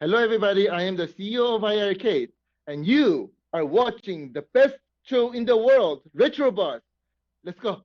Hello, everybody. I am the CEO of iArcade, and you are watching the best show in the world, Retro Buzz. Let's go.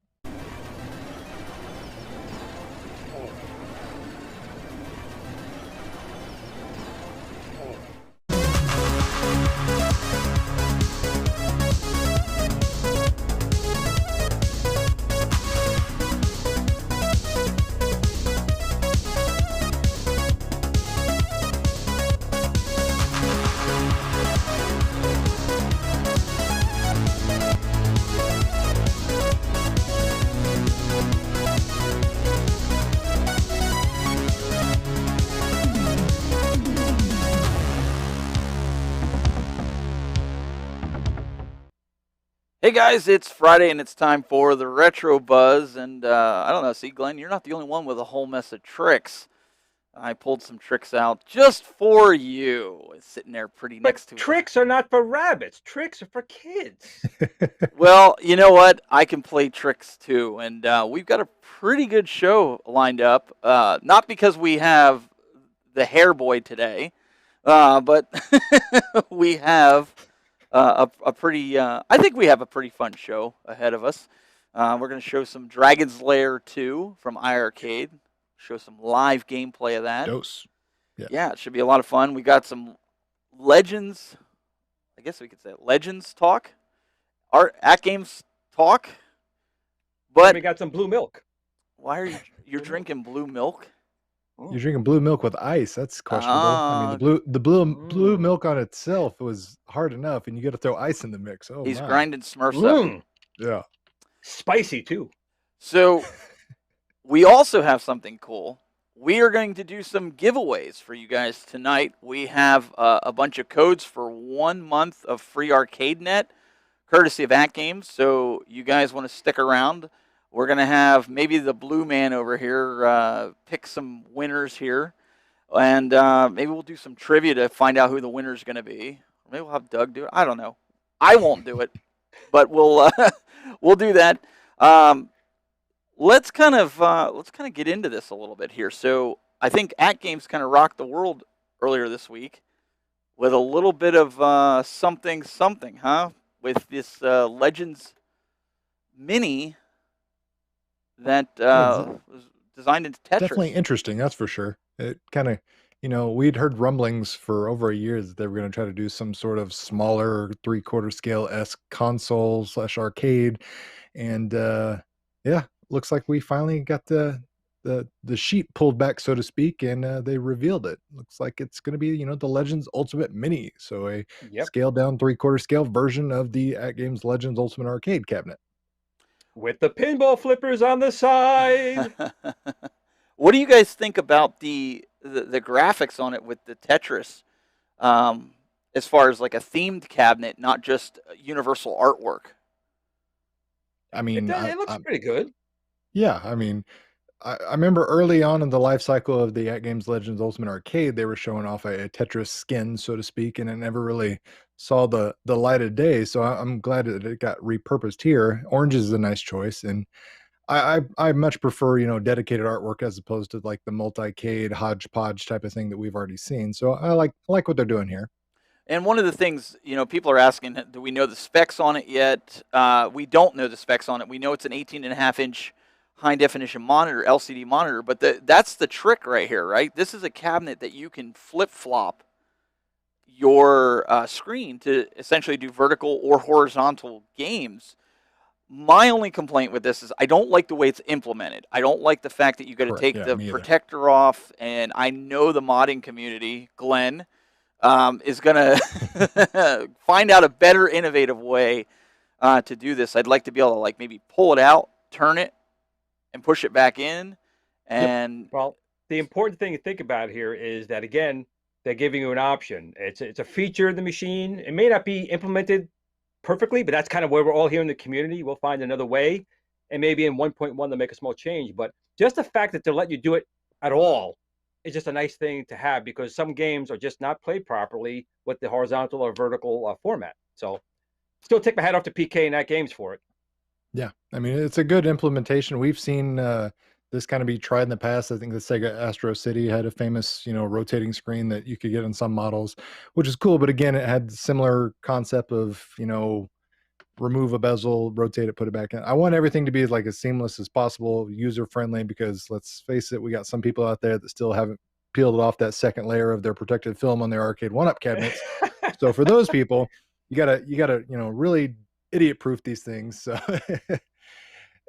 Hey guys, it's Friday and it's time for the Retro Buzz. And I don't know, see, Glenn, you're not the only one with a whole mess of tricks. I pulled some tricks out just for you. It's sitting there pretty But next to tricks are not for rabbits. Tricks are for kids. Well, you know what? I can play tricks too. And we've got a pretty good show lined up. Not because we have the hair boy today, but we have a pretty, I think we have a pretty fun show ahead of us. We're going to show some Dragon's Lair 2 from iArcade, show some live gameplay of that. Dose. Yeah, it should be a lot of fun. We got some Legends, I guess we could say Legends talk, art at games talk. But we got some blue milk. Why are you're drinking blue milk? You're drinking blue milk with ice. That's questionable. I mean, the blue milk on itself was hard enough, and you got to throw ice in the mix. Oh, he's my. grinding Smurfs up. Yeah, spicy too. So we also have something cool. We are going to do some giveaways for you guys tonight. We have a bunch of codes for 1 month of free ArcadeNet, courtesy of At Games. So you guys want to stick around. We're going to have maybe the blue man over here pick some winners here. And maybe we'll do some trivia to find out who the winner is going to be. Maybe we'll have Doug do it. I don't know. I won't do it, but we'll we'll do that. Let's kind of get into this a little bit here. So I think At Games kind of rocked the world earlier this week with a little bit of something, huh? With this Legends Mini that was designed into Tetris. Definitely interesting, that's for sure. It kind of, we'd heard rumblings for over a year that they were going to try to do some sort of smaller 3/4 scale-esque console / arcade. And yeah, looks like we finally got the sheet pulled back, so to speak, and they revealed it. Looks like it's going to be, the Legends Ultimate Mini. So a scaled down 3/4 scale version of the At Games Legends Ultimate Arcade cabinet. With the pinball flippers on the side. What do you guys think about the graphics on it with the Tetris, as far as like a themed cabinet, not just universal artwork? I mean, it looks pretty good. Yeah, I mean, I remember early on in the life cycle of the At Games Legends Ultimate Arcade, they were showing off a Tetris skin, so to speak, and it never really saw the light of day. So I'm glad that it got repurposed here. Orange is a nice choice, and I much prefer, dedicated artwork as opposed to like the multi-cade hodgepodge type of thing that we've already seen. So I like what they're doing here. And one of the things, people are asking, do we know the specs on it yet? We don't know the specs on it. We know it's an 18.5-inch high-definition monitor, LCD monitor, but that's the trick right here, right? This is a cabinet that you can flip-flop your screen to essentially do vertical or horizontal games. My only complaint with this is I don't like the way it's implemented. I don't like the fact that you got to take the protector off, and I know the modding community, Glenn, is going to find out a better, innovative way to do this. I'd like to be able to like maybe pull it out, turn it, and push it back in. And well, the important thing to think about here is that, again, they're giving you an option. It's a feature of the machine. It may not be implemented perfectly, but that's kind of where we're all here in the community. We'll find another way, and maybe in 1.1 they'll make a small change. But just the fact that they'll let you do it at all is just a nice thing to have, because some games are just not played properly with the horizontal or vertical format. So still take my hat off to PK and At Games for it. Yeah, I mean, it's a good implementation. We've seen the this kind of be tried in the past. I think the Sega Astro City had a famous, rotating screen that you could get in some models, which is cool. But again, it had similar concept of, remove a bezel, rotate it, put it back in. I want everything to be like as seamless as possible, user friendly, because let's face it, we got some people out there that still haven't peeled off that second layer of their protective film on their arcade one-up cabinets. So for those people, you gotta, really idiot proof these things. So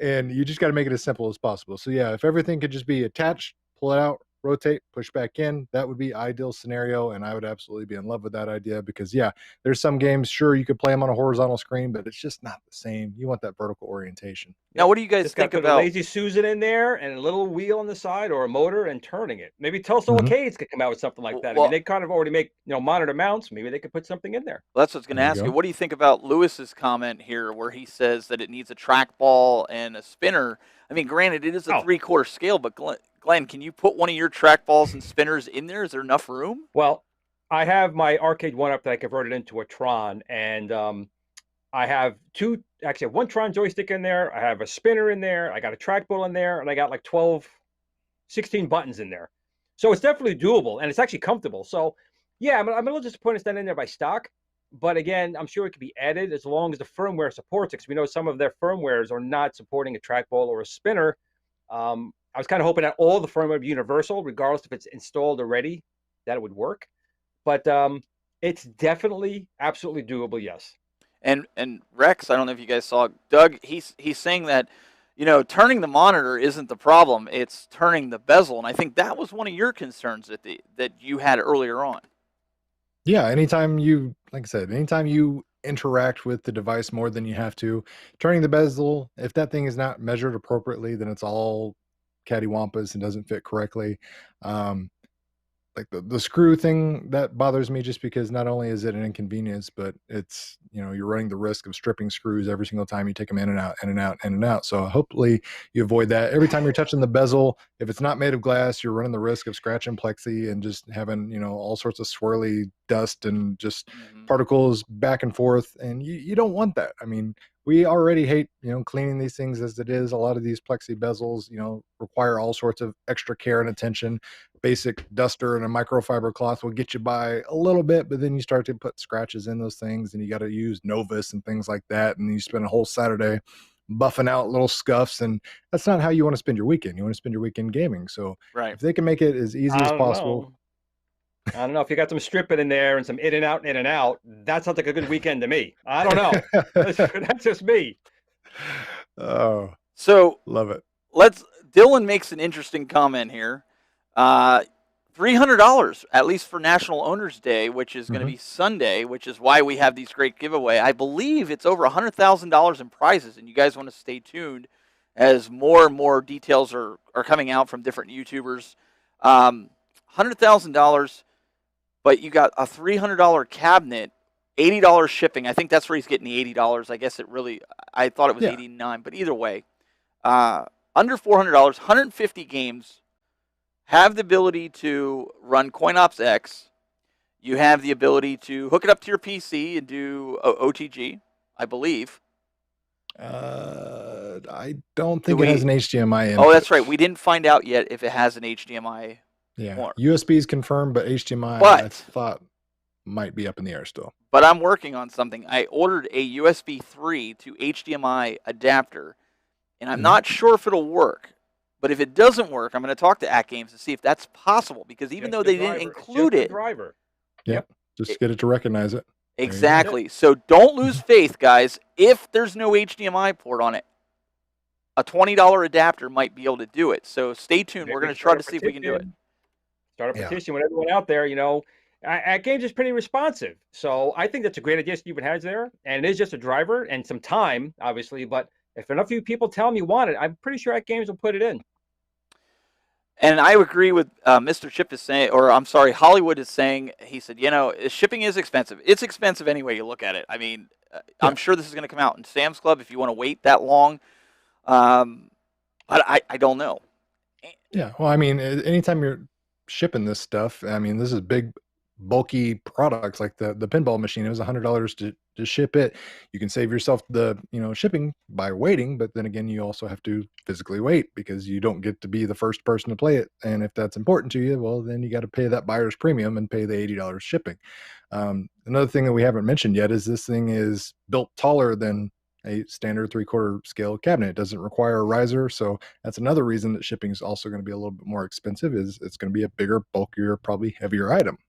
and you just got to make it as simple as possible. So yeah, if everything could just be attached, pull it out, rotate, push back in, that would be ideal scenario. And I would absolutely be in love with that idea, because yeah, there's some games, sure, you could play them on a horizontal screen, but it's just not the same. You want that vertical orientation. Now, what do you guys Just think got to put about a lazy Susan in there and a little wheel on the side or a motor and turning it? Maybe Telso Arcades could come out with something like that. I Well- mean, they kind of already make monitor mounts. Maybe they could put something in there. Well, that's what I was going to There you ask you. go. What do you think about Lewis's comment here, where he says that it needs a trackball and a spinner? I mean, granted, it is a 3/4 scale, but Glenn, can you put one of your trackballs and spinners in there? Is there enough room? Well, I have my arcade one-up that I converted into a Tron, and I have one Tron joystick in there. I have a spinner in there. I got a trackball in there, and I got like 16 buttons in there. So it's definitely doable, and it's actually comfortable. So yeah, I'm a little disappointed it's not in there by stock. But again, I'm sure it could be added as long as the firmware supports it, because we know some of their firmwares are not supporting a trackball or a spinner. I was kind of hoping that all the firmware would be universal, regardless if it's installed already, that it would work. But it's definitely absolutely doable, yes. And Rex, I don't know if you guys saw Doug. He's saying that, turning the monitor isn't the problem; it's turning the bezel. And I think that was one of your concerns that you had earlier on. Yeah, anytime you, like I said, anytime you interact with the device more than you have to, turning the bezel, if that thing is not measured appropriately, then it's all cattywampus and doesn't fit correctly. Like the screw thing, that bothers me, just because not only is it an inconvenience, but it's, you're running the risk of stripping screws every single time you take them in and out, in and out, in and out. So hopefully you avoid that. Every time you're touching the bezel, if it's not made of glass, you're running the risk of scratching plexi and just having, all sorts of swirly dust and just particles back and forth. And you don't want that. I mean, we already hate, cleaning these things as it is. A lot of these plexi bezels, require all sorts of extra care and attention. Basic duster and a microfiber cloth will get you by a little bit, but then you start to put scratches in those things, and you got to use Novus and things like that. And you spend a whole Saturday buffing out little scuffs, and that's not how you want to spend your weekend. You want to spend your weekend gaming. So if they can make it as easy as possible. I don't know. If you got some stripping in there and some in and out, that sounds like a good weekend to me. I don't know. That's just me. Oh, so love it. Dylan makes an interesting comment here. $300, at least for National Owners Day, which is going to be Sunday, which is why we have these great giveaway. I believe it's over $100,000 in prizes, and you guys want to stay tuned as more and more details are coming out from different YouTubers. $100,000, but you got a $300 cabinet, $80 shipping. I think that's where he's getting the $80. I guess I thought it was $89, but either way, under $400, 150 games. Have the ability to run CoinOps X. You have the ability to hook it up to your PC and do OTG, I believe. I don't think it has an HDMI input. Oh, that's right. We didn't find out yet if it has an HDMI. Yeah, USB is confirmed, but HDMI I thought might be up in the air still. But I'm working on something. I ordered a USB 3 to HDMI adapter, and I'm not sure if it'll work. But if it doesn't work, I'm going to talk to AtGames to see if that's possible, because even though they didn't include it, just get it to recognize it. Exactly. So don't lose faith, guys. If there's no HDMI port on it, a $20 adapter might be able to do it. So stay tuned. We're going to try to see if we can do it. Start a petition with everyone out there. AtGames is pretty responsive. So I think that's a great idea Stephen has there. And it is just a driver and some time, obviously. But if enough of you people tell me you want it, I'm pretty sure AtGames will put it in. And I agree with Mr. Chip is saying, or I'm sorry, Hollywood is saying, he said, shipping is expensive. It's expensive any way you look at it. I mean, I'm sure this is going to come out in Sam's Club if you want to wait that long. But I don't know. Yeah, well, I mean, anytime you're shipping this stuff, I mean, this is big bulky products like the pinball machine. It was $100 to ship it. You can save yourself the shipping by waiting, but then again, you also have to physically wait because you don't get to be the first person to play it. And if that's important to you, well, then you got to pay that buyer's premium and pay the $80 shipping. Another thing that we haven't mentioned yet is this thing is built taller than a standard 3/4 scale cabinet. It doesn't require a riser, so that's another reason that shipping is also going to be a little bit more expensive. Is it's going to be a bigger, bulkier, probably heavier item.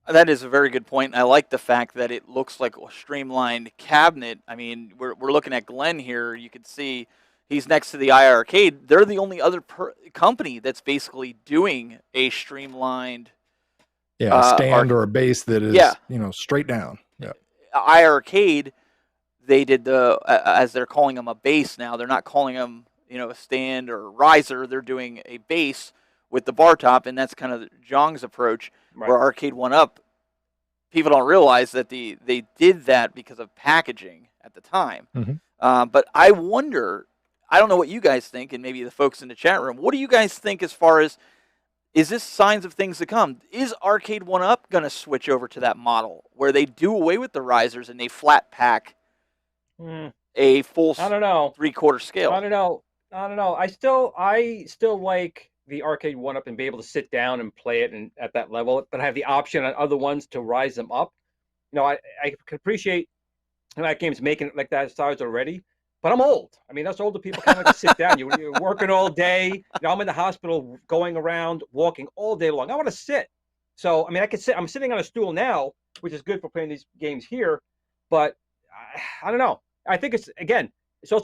That is a very good point. I like the fact that it looks like a streamlined cabinet. I mean, we're looking at Glenn here. You can see he's next to the iArcade. They're the only other company that's basically doing a streamlined stand or a base that is straight down. Yeah, iArcade. They did the as they're calling them a base now. They're not calling them a stand or a riser. They're doing a base with the bar top, and that's kind of Zhang's approach. Right. Where Arcade 1-Up, people don't realize that they did that because of packaging at the time. Mm-hmm. But I wonder, I don't know what you guys think, and maybe the folks in the chat room. What do you guys think as far as, is this signs of things to come? Is Arcade 1-Up going to switch over to that model where they do away with the risers and they flat pack a full 3/4 scale? I don't know. I still like the Arcade 1-Up and be able to sit down and play it and at that level, but I have the option on other ones to rise them up. I can appreciate that game's making it like that size already, but I'm old. I mean, us older people kind of like to sit down. You're working all day. I'm in the hospital going around, walking all day long. I want to sit. So, I mean, I could sit. I'm sitting on a stool now, which is good for playing these games here, but I don't know. I think it's also going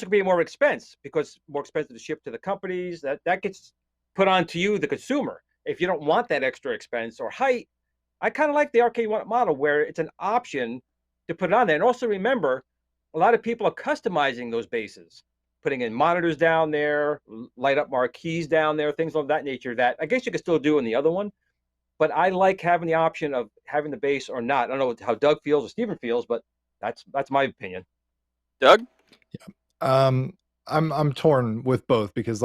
to be more expense because more expensive to ship to the companies. That gets put on to you, the consumer. If you don't want that extra expense or height, I kind of like the Arcade 1-Up model where it's an option to put it on there. And also remember, a lot of people are customizing those bases, putting in monitors down there, light up marquees down there, things of that nature that I guess you could still do in the other one. But I like having the option of having the base or not. I don't know how Doug feels or Steven feels, but that's my opinion. Doug? Yeah. I'm torn with both because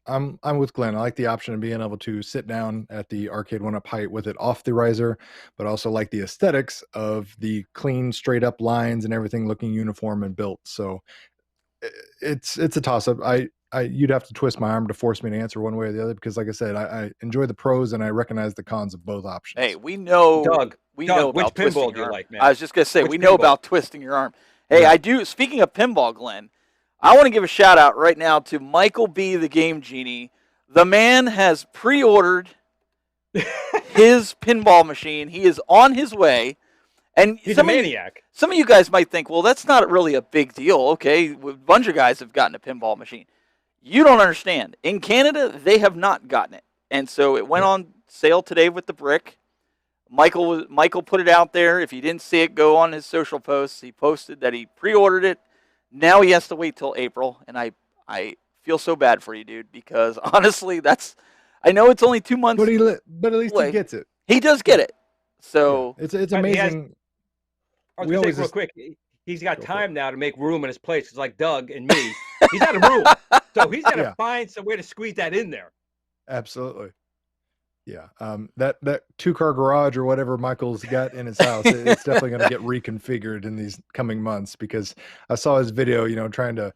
I'm with Glenn. I like the option of being able to sit down at the Arcade 1-Up height with it off the riser, but also like the aesthetics of the clean, straight up lines and everything looking uniform and built. So it's a toss up. You'd have to twist my arm to force me to answer one way or the other because, like I said, I enjoy the pros and I recognize the cons of both options. Hey, we know, Doug, we know which about pinball do you like, man? I was just gonna say we know about twisting your arm. Hey, I do. Speaking of pinball, Glenn, I want to give a shout out right now to Michael B, the Game Genie. The man has pre-ordered his pinball machine. He is on his way. And he's a maniac. Some of you guys might think, well, that's not really a big deal. Okay, a bunch of guys have gotten a pinball machine. You don't understand. In Canada, they have not gotten it. And so it went on sale today with the brick. Michael put it out there. If you didn't see it, go on his social posts. He posted that he pre-ordered it. Now he has to wait till April, and I feel so bad for you, dude, because honestly, I know it's only 2 months. But at least he gets it. He does get it. So it's amazing. I was going to say real quick, he's got time now to make room in his place. Because like Doug and me, he's out of room, so he's got to find some way to squeeze that in there. Absolutely. Yeah, that 2-car garage or whatever Michael's got in his house, it's definitely going to get reconfigured in these coming months because I saw his video, trying to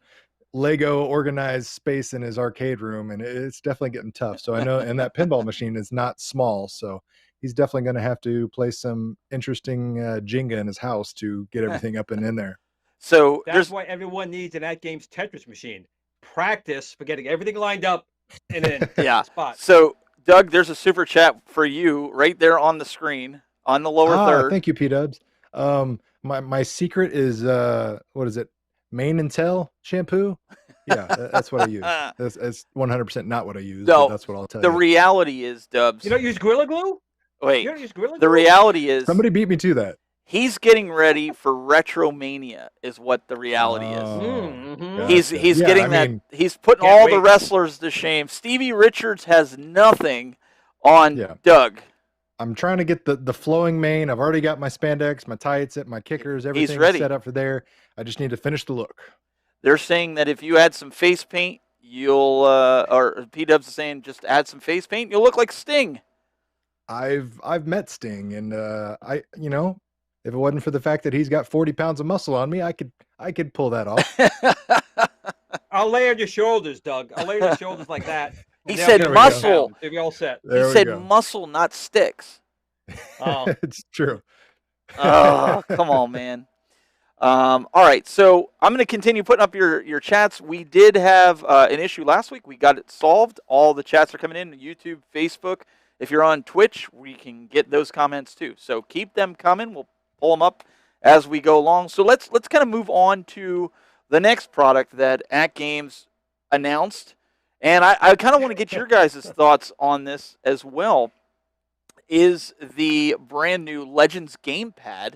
Lego organize space in his arcade room, and it's definitely getting tough. So I know, and that pinball machine is not small, so he's definitely going to have to play some interesting Jenga in his house to get everything up and in there. So that's why everyone needs an At Games Tetris machine. Practice for getting everything lined up and in the spot. So Doug, there's a super chat for you right there on the screen on the lower third. Thank you, P-Dubs. My secret is what is it? Mane and Tail shampoo. Yeah, that's what I use. That's 100% not what I use. No, but that's what I'll tell you. The reality is, Dubs. You don't use Gorilla Glue? Wait. You don't use Gorilla Glue? The reality is somebody beat me to that. He's getting ready for Retromania, is what the reality is. Mm-hmm. He's getting that. He's putting all the wrestlers to shame. Stevie Richards has nothing on Doug. I'm trying to get the flowing mane. I've already got my spandex, my tights, my kickers, everything set up for there. I just need to finish the look. They're saying that if you add some face paint, you'll, or P-Dubs is saying just add some face paint, you'll look like Sting. I've met Sting, and I if it wasn't for the fact that he's got 40 pounds of muscle on me, I could pull that off. I'll lay on your shoulders, Doug. I'll lay on your shoulders like that. He and then I'll said give you we go. 10 muscle. pounds. You'll be all set. He There we said go. muscle, not sticks. Oh. It's true. Oh, come on, man. All right, so I'm going to continue putting up your chats. We did have an issue last week. We got it solved. All the chats are coming in, YouTube, Facebook. If you're on Twitch, we can get those comments too. So keep them coming. We'll pull them up as we go along. So let's kind of move on to the next product that At Games announced. And I kind of want to get your guys' thoughts on this as well, is the brand new Legends Gamepad,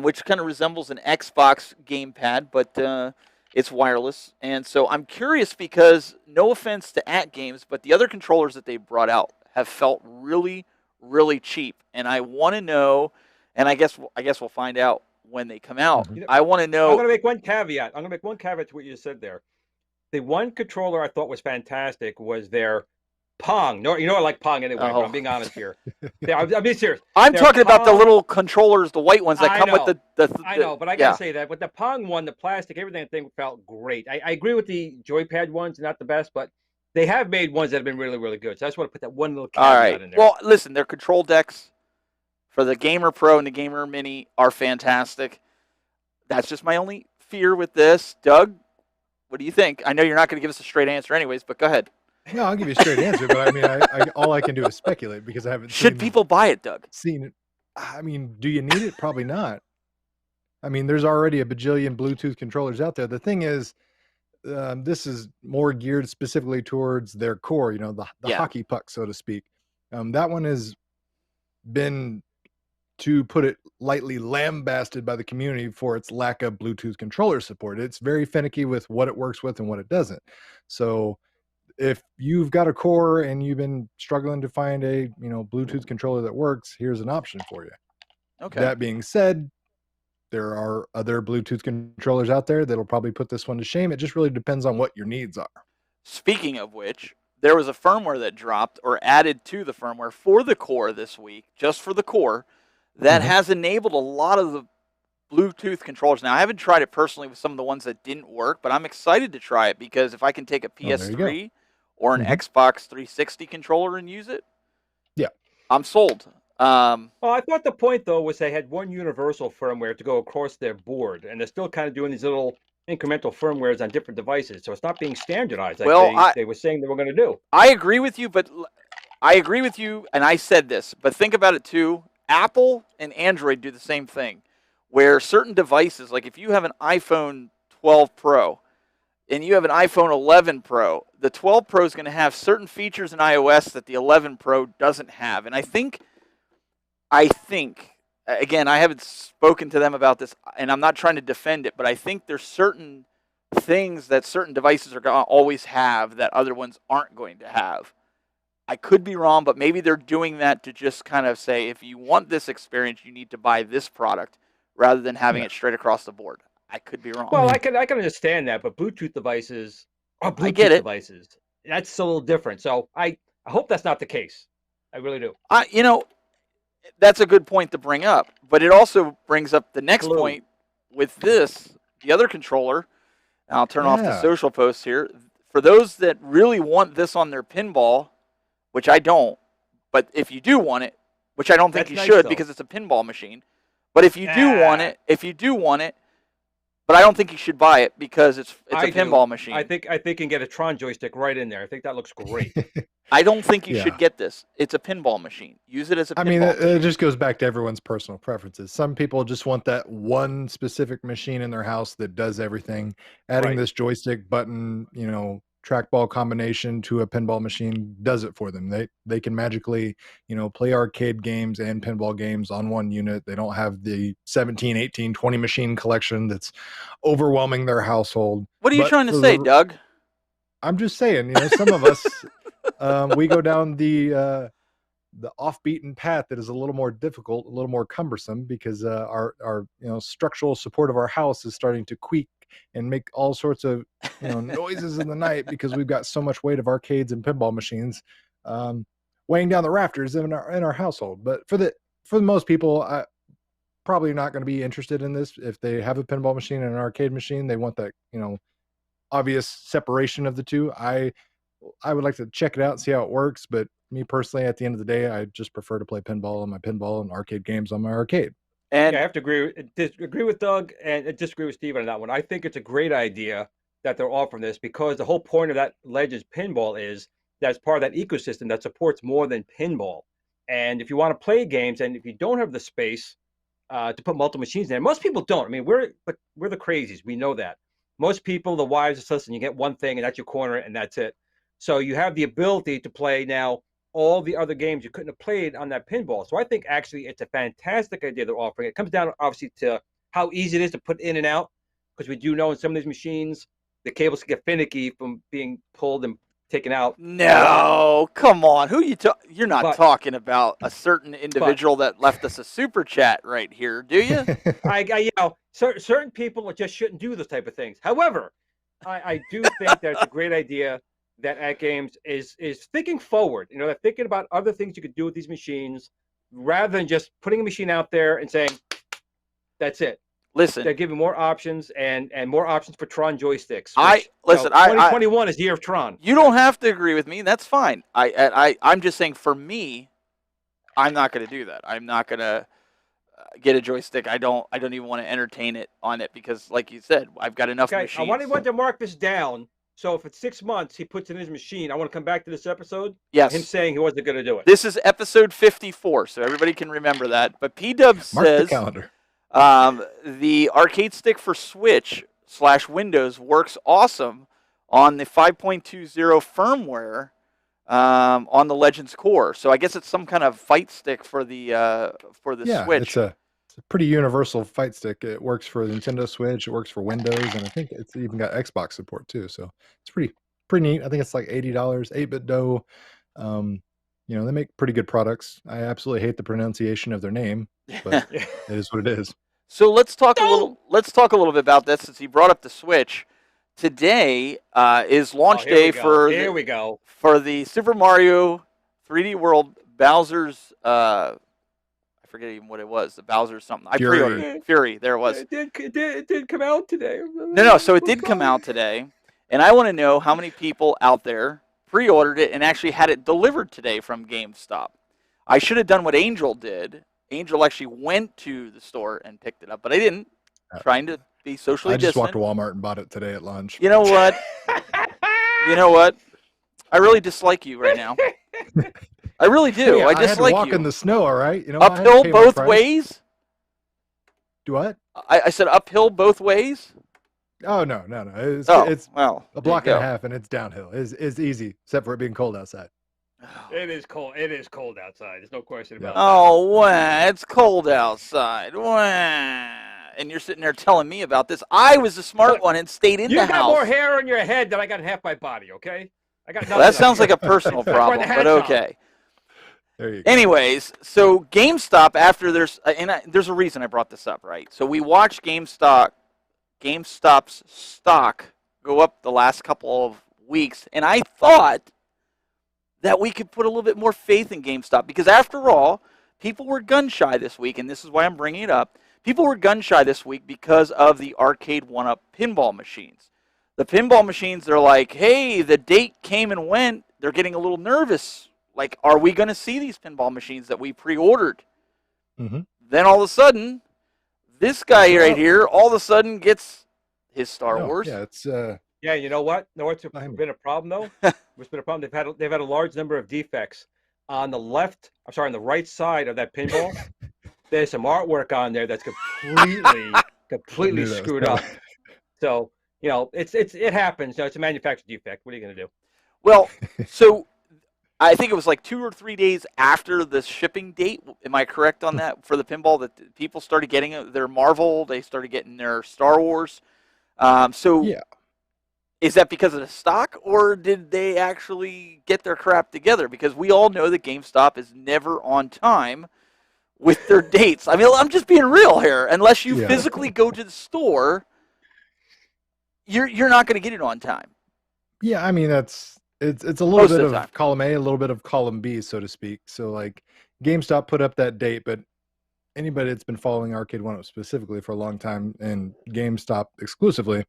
which kind of resembles an Xbox gamepad, but it's wireless. And so I'm curious because, no offense to At Games, but the other controllers that they brought out have felt really, really cheap. And I want to know, and I guess we'll find out when they come out. Mhm. I want to know. I'm going to make one caveat. I'm going to make one caveat to what you said there. The one controller I thought was fantastic was their Pong. No, I like Pong anyway, but Oh. I'm being honest here. I'm being serious. I'm Their talking about the Pong- little controllers, the white ones that I come with know. the I know, but I gotta yeah. say that. But the Pong one, the plastic, everything thing felt great. I agree with the joypad ones, not the best, but they have made ones that have been really, really good. So I just want to put that one little All caveat right. in there. Well, listen, their control decks for the Gamer Pro and the Gamer Mini are fantastic. That's just my only fear with this. Doug, what do you think? I know you're not going to give us a straight answer anyways, but go ahead. No, I'll give you a straight answer, but I mean, all I can do is speculate because I haven't Should people buy it, Doug? seen it. I mean, do you need it? Probably not. I mean, there's already a bajillion Bluetooth controllers out there. The thing is, this is more geared specifically towards their core, the Yeah. hockey puck, so to speak. That one has been, to put it lightly, lambasted by the community for its lack of Bluetooth controller support. It's very finicky with what it works with and what it doesn't. So if you've got a core and you've been struggling to find a Bluetooth controller that works, here's an option for you. Okay. That being said, there are other Bluetooth controllers out there that'll probably put this one to shame. It just really depends on what your needs are. Speaking of which, there was a firmware that dropped or added to the firmware for the core this week, just for the core, that has enabled a lot of the Bluetooth controllers. Now, I haven't tried it personally with some of the ones that didn't work, but I'm excited to try it because if I can take a there you go. PS3 or an Mhm. Xbox 360 controller and use it, Yeah. I'm sold. Well, I thought the point though was they had one universal firmware to go across their board, and they're still kind of doing these little incremental firmwares on different devices, so it's not being standardized like Well, they were saying they were going to do. I agree with you, but I agree with you, and I said this, but think about it too. Apple and Android do the same thing, where certain devices, like if you have an iPhone 12 Pro and you have an iPhone 11 Pro, the 12 Pro is going to have certain features in iOS that the 11 Pro doesn't have. And I think, again, I haven't spoken to them about this, and I'm not trying to defend it, but I think there's certain things that certain devices are going to always have that other ones aren't going to have. I could be wrong, but maybe they're doing that to just kind of say, if you want this experience, you need to buy this product rather than having it straight across the board. I could be wrong. Well, I can understand that, but Bluetooth devices are Bluetooth I get it. devices. That's a little different. So I hope that's not the case. I really do. That's a good point to bring up, but it also brings up the next Glue. point with this, the other controller. And I'll turn off the Yeah. social posts here. For those that really want this on their pinball, which I don't, but if you do want it, which I don't think That's you nice, should though. because it's a pinball machine, but if you do want it, but I don't think you should buy it because it's I a do. pinball machine. I think you can get a Tron joystick right in there. I think that looks great. I don't think you Yeah. should get this. It's a pinball machine. Use it as a pinball I mean, it machine. just goes back to everyone's personal preferences. Some people just want that one specific machine in their house that does everything. Adding Right. this joystick button, trackball combination to a pinball machine does it for them. They can magically, play arcade games and pinball games on one unit. They don't have the 17, 18, 20 machine collection that's overwhelming their household. What are you But trying to for say, the- Doug? I'm just saying, some of us, we go down the off-beaten path that is a little more difficult, a little more cumbersome because our structural support of our house is starting to creak and make all sorts of noises in the night because we've got so much weight of arcades and pinball machines. weighing down the rafters in our household. But for most people, I probably not going to be interested in this. If they have a pinball machine and an arcade machine, they want that, obvious separation of the two. I would like to check it out and see how it works, but me personally, at the end of the day, I just prefer to play pinball on my pinball and arcade games on my arcade. And I have to agree with Doug and disagree with Steven on that one. I think it's a great idea that they're offering this, because the whole point of that Legends Pinball is that's part of that ecosystem that supports more than pinball. And if you want to play games, and if you don't have the space to put multiple machines in there, most people don't. I mean, we're the crazies. We know that. Most people, the wives, just listen, you get one thing and that's your corner and that's it. So you have the ability to play now all the other games you couldn't have played on that pinball. So I think actually it's a fantastic idea they're offering. It comes down obviously to how easy it is to put in and out, because we do know in some of these machines, the cables can get finicky from being pulled and taken out. no, come on. Who you're not talking about a certain individual that left us a super chat right here, do you? Certain people just shouldn't do those type of things. However, I do think that it's a great idea that At Games is thinking forward. They're thinking about other things you could do with these machines, rather than just putting a machine out there and saying, that's it. Listen, they're giving more options and more options for Tron joysticks. 2021 is the year of Tron. You don't have to agree with me. That's fine. I'm just saying, for me, I'm not going to do that. I'm not going to get a joystick. I don't even want to entertain it on it, because, like you said, I've got enough machines. I want to mark this down. So if it's 6 months, he puts in his machine. I want to come back to this episode. Yes. Him saying he wasn't going to do it. This is episode 54, so everybody can remember that. But P-Dub says, mark the calendar. The arcade stick for Switch/Windows works awesome on the 5.20 firmware on the Legends core. So I guess it's some kind of fight stick for the Switch. It's a pretty universal fight stick. It works for the Nintendo Switch. It works for Windows, and I think it's even got Xbox support too. So it's pretty neat. I think it's like $80. 8-bit dough. They make pretty good products. I absolutely hate the pronunciation of their name, but it is what it is. So let's talk a little bit about this, since he brought up the Switch. Today is launch day for the Super Mario 3D World Bowser's. I forget even what it was. The Bowser something. I pre-ordered Fury. There it was. It did come out today. No. So it did come out today, and I want to know how many people out there pre-ordered it and actually had it delivered today from GameStop. I should have done what Angel did. Angel actually went to the store and picked it up, but I didn't. Trying to be socially distant. I just walked to Walmart and bought it today at lunch. You know what? I really dislike you right now. I really do. Yeah, I dislike you. I had to walk in the snow, all right? Uphill both ways? Do what? I said uphill both ways? Oh, no. It's a block and a half, and it's downhill. It's easy, except for it being cold outside. It is cold. It is cold outside. There's no question about that. Oh, wow. It's cold outside. Wow. And you're sitting there telling me about this. I was the smart one and stayed in the house. You got more hair on your head than I got in half my body, okay? I got nothing. Well, that sounds like a personal problem, but okay. There you go. Anyways, so GameStop, after there's a reason I brought this up, right? So we watched GameStop's stock go up the last couple of weeks, and I thought that we could put a little bit more faith in GameStop, because after all, people were gun shy this week, and this is why I'm bringing it up. People were gun shy this week because of the arcade one-up pinball machines. The pinball machines, they're like, hey, the date came and went. They're getting a little nervous. Like, are we going to see these pinball machines that we pre-ordered? Mm-hmm. Then all of a sudden, this guy right here all of a sudden gets his Star Wars. Yeah, it's yeah, you know what? What's been a problem though? What's been a problem? They've had a large number of defects on the right side of that pinball. There's some artwork on there that's completely screwed up. So it happens. It's a manufacturer defect. What are you going to do? Well, so I think it was like 2 or 3 days after the shipping date. Am I correct on that? For the pinball, that people started getting their Marvel, they started getting their Star Wars. yeah. Is that because of the stock, or did they actually get their crap together? Because we all know that GameStop is never on time with their dates. I mean, I'm just being real here. Unless you physically go to the store, you're not going to get it on time. Yeah, I mean, that's It's a little Most bit of the time. of column A, a little bit of column B, so to speak. So like GameStop put up that date, but anybody that's been following Arcade One Up specifically for a long time and GameStop exclusively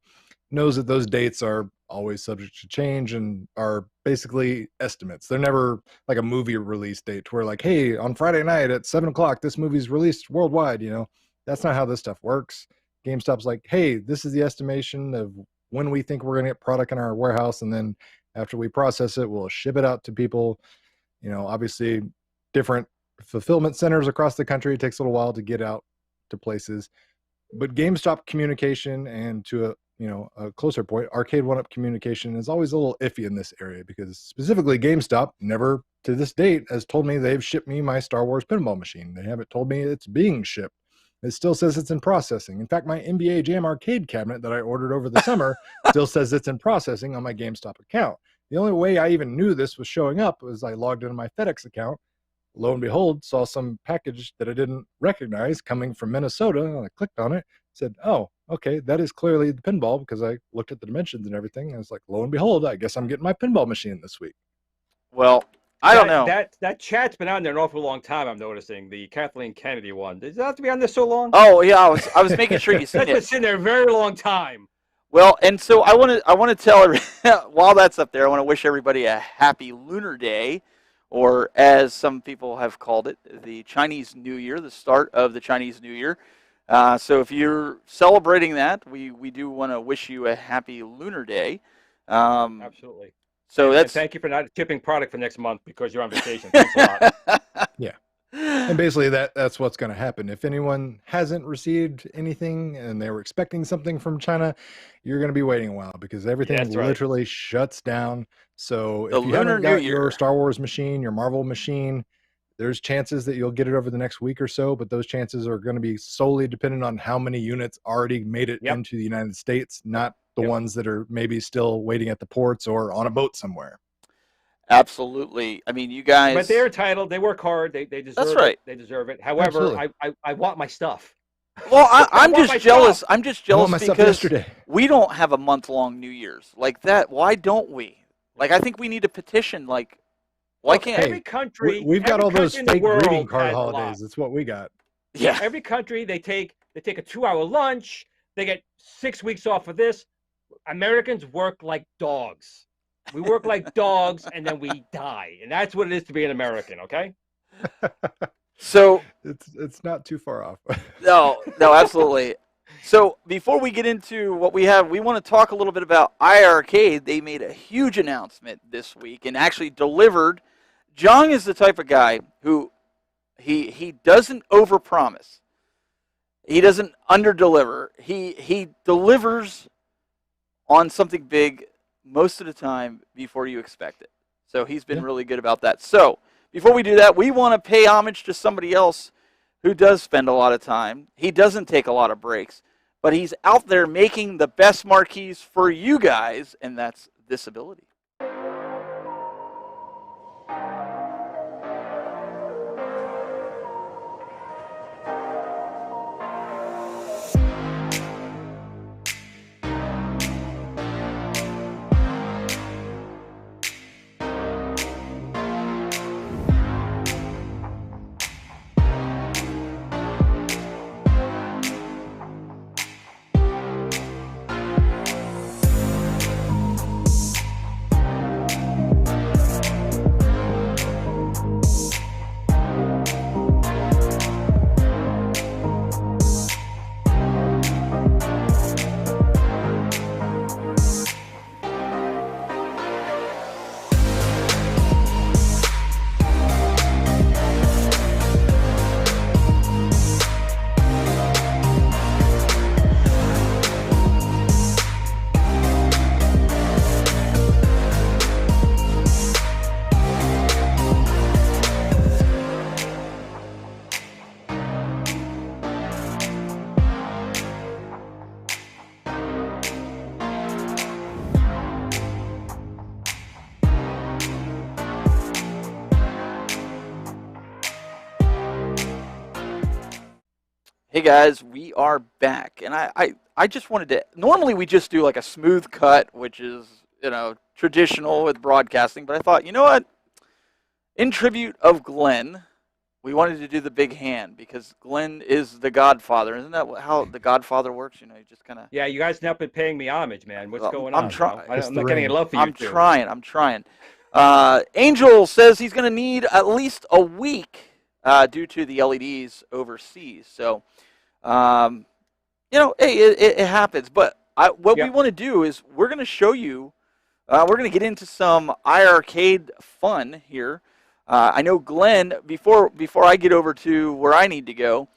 knows that those dates are always subject to change and are basically estimates. They're never like a movie release date where like, hey, on Friday night at 7 o'clock, this movie's released worldwide. That's not how this stuff works. GameStop's like, hey, this is the estimation of when we think we're going to get product in our warehouse. And then after we process it, we'll ship it out to people. Obviously different fulfillment centers across the country. It takes a little while to get out to places, but GameStop communication, and to a closer point, Arcade One Up communication is always a little iffy in this area, because specifically GameStop never to this date has told me they've shipped me my Star Wars pinball machine. They haven't told me it's being shipped. It still says it's in processing. In fact, my NBA Jam arcade cabinet that I ordered over the summer still says it's in processing on my GameStop account. The only way I even knew this was showing up was I logged into my FedEx account. Lo and behold, saw some package that I didn't recognize coming from Minnesota, and I clicked on it, said, oh, okay, that is clearly the pinball, because I looked at the dimensions and everything, and I was like, lo and behold, I guess I'm getting my pinball machine this week. Well, I don't know. That chat's been on there an awful long time, I'm noticing. The Kathleen Kennedy one. Does it have to be on there so long? Oh yeah, I was making sure you said That's been sitting there a very long time. Well, and so I want to tell while that's up there, I want to wish everybody a happy Lunar Day, or as some people have called it, the Chinese New Year, the start of the Chinese New Year. So if you're celebrating that, we do want to wish you a happy Lunar Day. Absolutely. So and that's thank you for not shipping product for next month because you're on vacation. Thanks a lot. Yeah. And basically that's what's going to happen. If anyone hasn't received anything and they were expecting something from China, you're going to be waiting a while, because everything literally shuts down. So if you haven't got your Star Wars machine, your Marvel machine, there's chances that you'll get it over the next week or so, but those chances are going to be solely dependent on how many units already made it into the United States, not the ones that are maybe still waiting at the ports or on a boat somewhere. Absolutely. I mean, you guys. But they're entitled. They work hard. They deserve That's right. it. They deserve it. However, I want my stuff. Well, I'm just jealous. Stuff. I'm just jealous because yesterday. We don't have a month-long New Year's like that. Why don't we? Like, I think we need a petition. Like, why can't every country? We've got all those fake greeting card has holidays. That's what we got. Yeah. Every country they take a 2-hour lunch. They get 6 weeks off of this. Americans work like dogs. We work like dogs, and then we die, and that's what it is to be an American. Okay. So it's not too far off. No, absolutely. So before we get into what we have, we want to talk a little bit about iArcade. They made a huge announcement this week and actually delivered. Jong is the type of guy who he doesn't overpromise. He doesn't underdeliver. He delivers on something big most of the time before you expect it. So he's been really good about that. So before we do that, we want to pay homage to somebody else who does spend a lot of time. He doesn't take a lot of breaks, but he's out there making the best marquees for you guys, and that's this ability. Hey guys, we are back, and I just wanted to. Normally we just do like a smooth cut, which is traditional with broadcasting, but I thought, you know what? In tribute of Glenn, we wanted to do the big hand because Glenn is the Godfather. Isn't that how the Godfather works? You just kind of. Yeah, you guys now been paying me homage, man. What's going I'm on? trying. I'm not getting in love for you I'm two. trying. I'm trying. Angel says he's going to need at least a week due to the LEDs overseas. So, hey, it happens. But what we want to do is we're going to show you. We're going to get into some iArcade fun here. I know Glenn. Before I get over to where I need to go,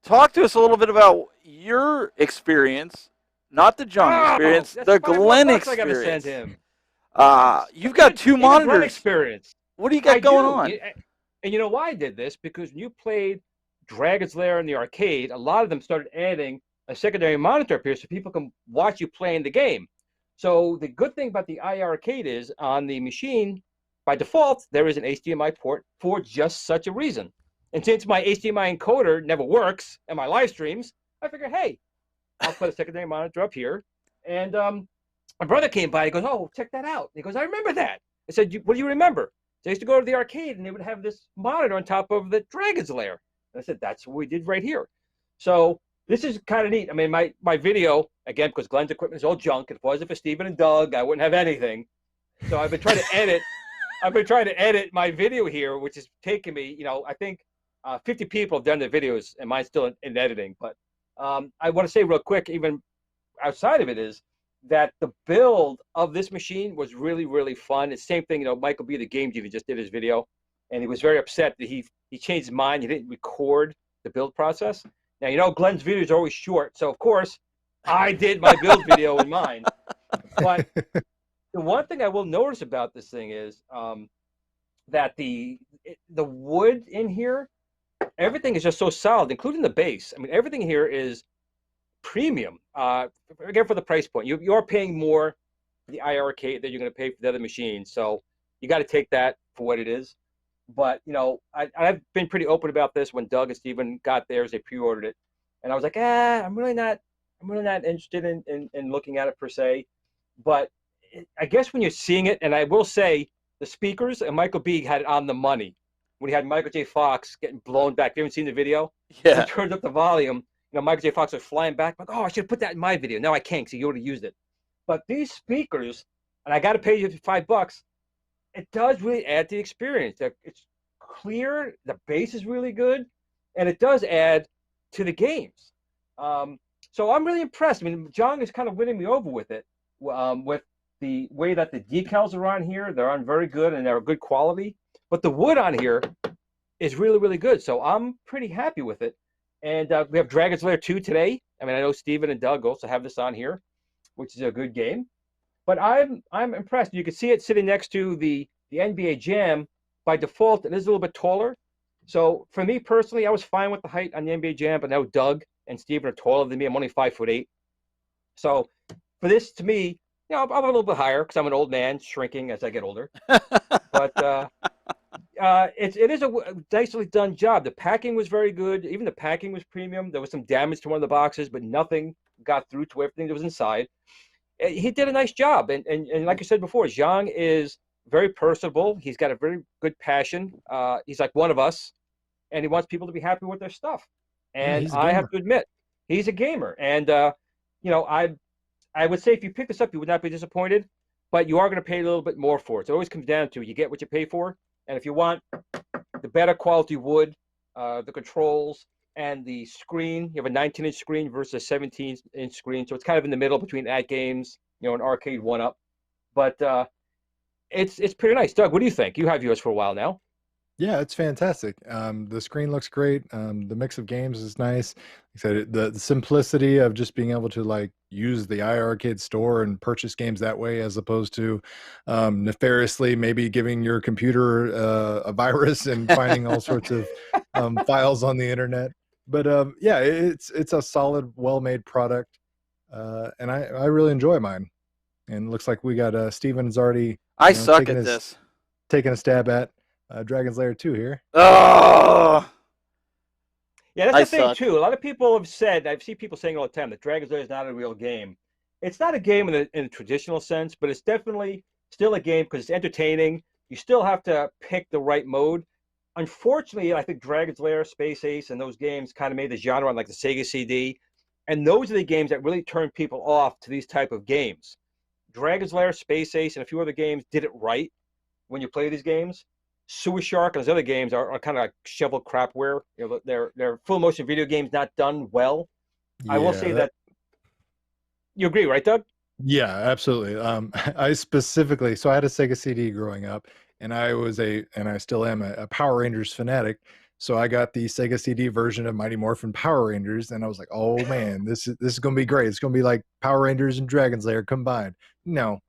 talk to us a little bit about your experience, not the John experience, the Glenn experience. I got to send him. You've got two monitors. Glenn experience. What do you got going on? And you know why I did this? Because when you played Dragon's Lair in the arcade, a lot of them started adding a secondary monitor up here so people can watch you playing the game. So the good thing about the iArcade is on the machine, by default, there is an HDMI port for just such a reason. And since my HDMI encoder never works in my live streams, I figured, hey, I'll put a secondary monitor up here. And my brother came by. He goes, oh, check that out. He goes, I remember that. I said, what do you remember? So I used to go to the arcade, and they would have this monitor on top of the Dragon's Lair. And I said, that's what we did right here. So this is kind of neat. I mean, my video, again, because Glenn's equipment is all junk. If it wasn't for Steven and Doug, I wouldn't have anything. So I've been trying to edit. I've been trying to edit my video here, which is taking me, I think 50 people have done the videos, and mine's still in editing. But I want to say real quick, even outside of it, is that the build of this machine was really, really fun. It's the same thing, Michael B., the game genie, just did his video, and he was very upset that he changed his mind. He didn't record the build process. Now, Glenn's videos are always short, so of course I did my build video in mine. But the one thing I will notice about this thing is that the wood in here, everything is just so solid, including the base. I mean, everything here is premium. Again, for the price point, you are paying more for the iArcade than you're going to pay for the other machines. So you got to take that for what it is. But I've been pretty open about this when Doug and Steven got theirs. They pre-ordered it, and I was like, I'm really not interested in looking at it per se. But I guess when you're seeing it, and I will say the speakers, and Michael B. had it on the money when he had Michael J. Fox getting blown back. You haven't seen the video? Yeah. He turned up the volume. Michael J. Fox was flying back. Like, I should have put that in my video. Now I can't because you already used it. But these speakers, and I got to pay you $5. It does really add to the experience. It's clear. The bass is really good, and it does add to the games. So I'm really impressed. I mean, John is kind of winning me over with it. With the way that the decals are on here, they're on very good and they're good quality. But the wood on here is really, really good. So I'm pretty happy with it. And we have Dragon's Lair 2 today. I mean, I know Steven and Doug also have this on here, which is a good game. But I'm impressed. You can see it sitting next to the NBA Jam. By default, it is a little bit taller. So for me personally, I was fine with the height on the NBA Jam, but now Doug and Steven are taller than me. I'm only 5'8". So for this, to me, I'm a little bit higher because I'm an old man, shrinking as I get older. But it is a nicely done job. The packing was very good. Even the packing was premium. There was some damage to one of the boxes, but nothing got through to everything that was inside. He did a nice job. And like I said before, Zhang is very personable. He's got a very good passion. He's like one of us, and he wants people to be happy with their stuff. And I have to admit, he's a gamer. And I would say if you pick this up, you would not be disappointed, but you are going to pay a little bit more for it. So it always comes down to you get what you pay for. And if you want the better quality wood, the controls, and the screen, you have a 19-inch screen versus a 17-inch screen. So it's kind of in the middle between At Games, an arcade one-up. But it's pretty nice. Doug, what do you think? You have yours for a while now. Yeah, it's fantastic. The screen looks great. The mix of games is nice. Like I said, the simplicity of just being able to use the iArcade store and purchase games that way, as opposed to nefariously maybe giving your computer a virus and finding all sorts of files on the internet. But yeah, it's a solid, well-made product, and I really enjoy mine. And it looks like we got Steven's already. I suck at this. Taking a stab at Dragon's Lair 2 here. Oh! Yeah, that's the thing, too. A lot of people have said, I've seen people saying all the time that Dragon's Lair is not a real game. it's not a game in a traditional sense, but it's definitely still a game because it's entertaining. You still have to pick the right mode. Unfortunately, I think Dragon's Lair, Space Ace, and those games kind of made the genre on like the Sega CD, and those are the games that really turn people off to these type of games. Dragon's Lair, Space Ace, and a few other games did it right when you play these games. Sewer Shark and those other games are kind of like shovel crapware. You know, they're full motion video games not done well. I will say that you agree, right, Doug? Yeah, absolutely. I specifically, so I had a Sega CD growing up, and and I still am a Power Rangers fanatic. So I got the Sega CD version of Mighty Morphin Power Rangers, and I was like, oh man, this is gonna be great. It's gonna be like Power Rangers and Dragon's Lair combined. No,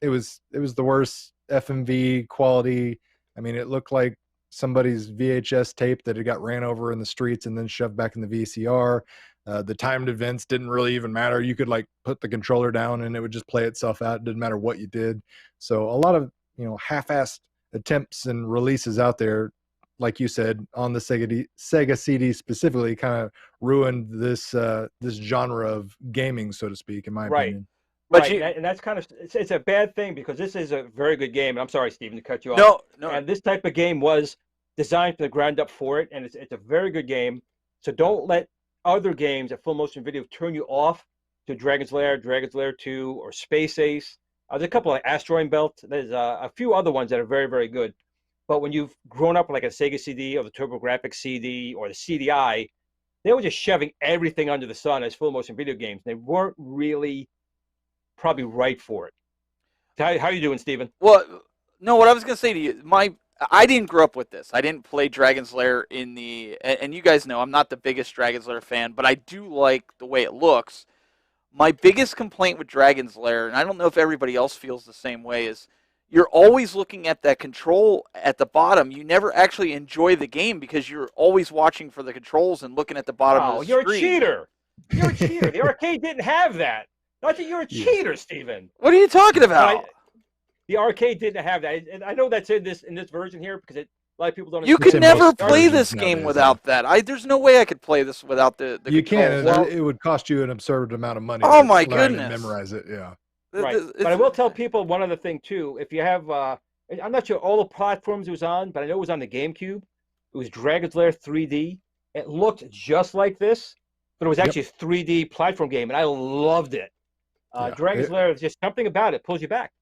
it was the worst FMV quality. I mean, it looked like somebody's VHS tape that had got ran over in the streets and then shoved back in the VCR. The timed events didn't really even matter. You could like put the controller down and it would just play itself out. It didn't matter what you did. So a lot of, half-assed attempts and releases out there, like you said, on the Sega CD specifically, kind of ruined this genre of gaming, so to speak, in my opinion. But and that's kind of it's a bad thing because this is a very good game. And I'm sorry, Stephen, to cut you off. No. And this type of game was designed from the ground up for it, and it's a very good game. So don't let other games at full motion video turn you off to Dragon's Lair, Dragon's Lair 2, or Space Ace. There's a couple like Asteroid Belt. There's a few other ones that are very, very good. But when you've grown up with like a Sega CD or the TurboGrafx CD or the CDI, they were just shoving everything under the sun as full motion video games. They weren't really probably right for it. How are you doing, Steven? Well, no, what I was going to say to you, I didn't grow up with this. I didn't play Dragon's Lair and you guys know I'm not the biggest Dragon's Lair fan, but I do like the way it looks. My biggest complaint with Dragon's Lair, and I don't know if everybody else feels the same way, is you're always looking at that control at the bottom. You never actually enjoy the game because you're always watching for the controls and looking at the bottom of the screen. You're a cheater. You're a cheater. The arcade didn't have that. Not that you're a cheater, Steven. What are you talking about? The arcade didn't have that, and I know that's in this version here because a lot of people don't. You could never play this game without that. There's no way I could play this without the. You can. It would cost you an absurd amount of money. Oh my goodness! Memorize it, yeah. Right, but I will tell people one other thing too. If you have, I'm not sure all the platforms it was on, but I know it was on the GameCube. It was Dragon's Lair 3D. It looked just like this, but it was actually a 3D platform game, and I loved it. Dragon's Lair is just something about it pulls you back.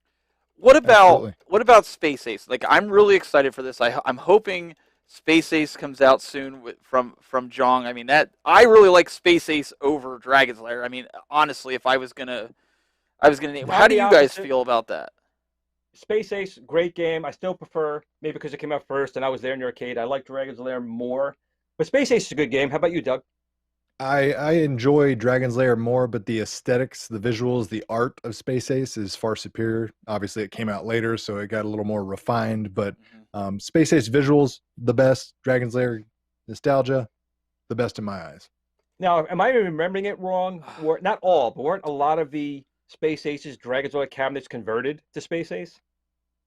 What about Space Ace? Like, I'm really excited for this. I'm hoping Space Ace comes out soon from Jong. I mean, I really like Space Ace over Dragon's Lair. I mean, honestly, if I was gonna name. How do you guys feel about that? Space Ace, great game. I still prefer, maybe because it came out first and I was there in the arcade, I like Dragon's Lair more. But Space Ace is a good game. How about you, Doug? I enjoy Dragon's Lair more, but the aesthetics, the visuals, the art of Space Ace is far superior. Obviously, it came out later, so it got a little more refined. But Space Ace visuals, the best. Dragon's Lair nostalgia, the best in my eyes. Now, am I remembering it wrong? Not all, but weren't a lot of the Space Aces Dragon's Lair cabinets converted to Space Ace?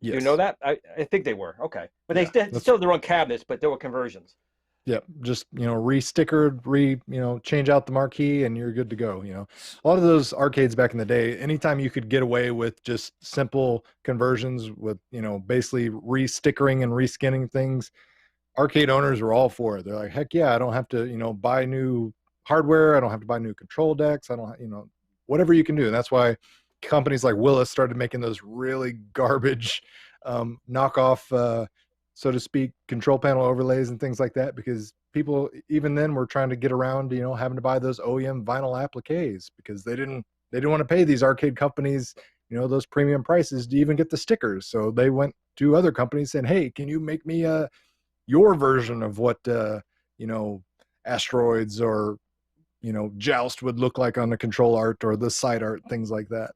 Yes. Do you know that? I think they were. Okay. But they still had their own cabinets, but there were conversions. Yeah, just re-stickered, change out the marquee and you're good to go. A lot of those arcades back in the day, anytime you could get away with just simple conversions with basically re-stickering and reskinning things, arcade owners were all for it. They're like, heck yeah, I don't have to buy new hardware, I don't have to buy new control decks, I don't whatever you can do. And that's why companies like Willis started making those really garbage knockoff so to speak, control panel overlays and things like that, because people even then were trying to get around, having to buy those OEM vinyl appliques because they didn't want to pay these arcade companies, those premium prices to even get the stickers. So they went to other companies saying, hey, can you make me your version of what, Asteroids or, Joust would look like on the control art or the side art, things like that.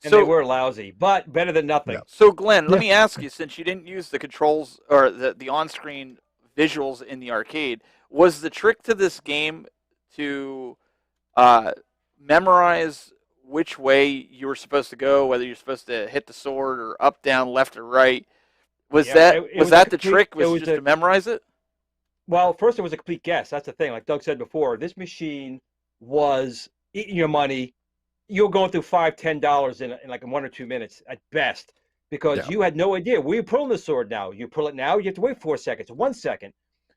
And they were lousy, but better than nothing. Yeah. So, Glenn, let me ask you, since you didn't use the controls or the on-screen visuals in the arcade, was the trick to this game to memorize which way you were supposed to go, whether you're supposed to hit the sword or up, down, left, or right? Was that the trick? Was just to memorize it? Well, first it was a complete guess. That's the thing. Like Doug said before, this machine was eating your money you're going through $5, $10 in like 1 or 2 minutes at best, because Yeah. you had no idea where you're pulling the sword now. You pull it now, you have to wait 4 seconds, 1 second.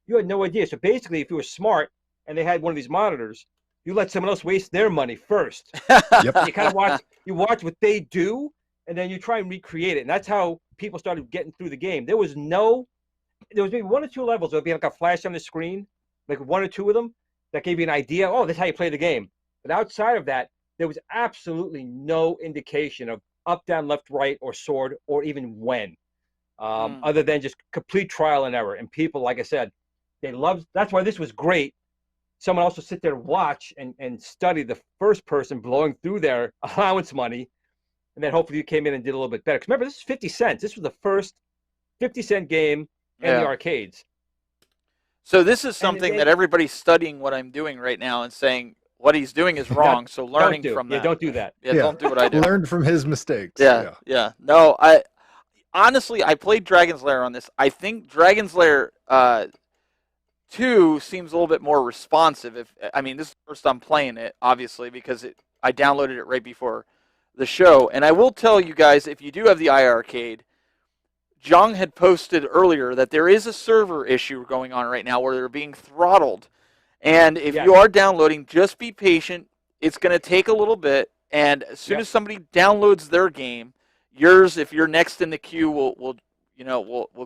You had no idea. So basically, if you were smart and they had one of these monitors, you let someone else waste their money first. Yep. You kind of watch what they do, and then you try and recreate it. And that's how people started getting through the game. There was maybe 1 or 2 levels. There would be like a flash on the screen, like 1 or 2 of them that gave you an idea. Oh, this is how you play the game. But outside of that, there was absolutely no indication of up, down, left, right, or sword, or even when, other than just complete trial and error. And people, like I said, they loved. That's why this was great. Someone else will sit there and watch and study the first person blowing through their allowance money, and then hopefully you came in and did a little bit better. Because remember, this is 50 cents. This was the first 50-cent game in the arcades. So this is something that everybody's studying what I'm doing right now and saying what he's doing is wrong. So learning from that. Yeah, don't do that. Yeah, don't do what I do. Learn from his mistakes. Yeah. No, honestly, I played Dragon's Lair on this. I think Dragon's Lair 2 seems a little bit more responsive. This is the first I'm playing it, obviously, because I downloaded it right before the show. And I will tell you guys, if you do have the iArcade, Jung had posted earlier that there is a server issue going on right now where they're being throttled. And if you are downloading, just be patient. It's going to take a little bit. And as soon as somebody downloads their game, yours, if you're next in the queue, will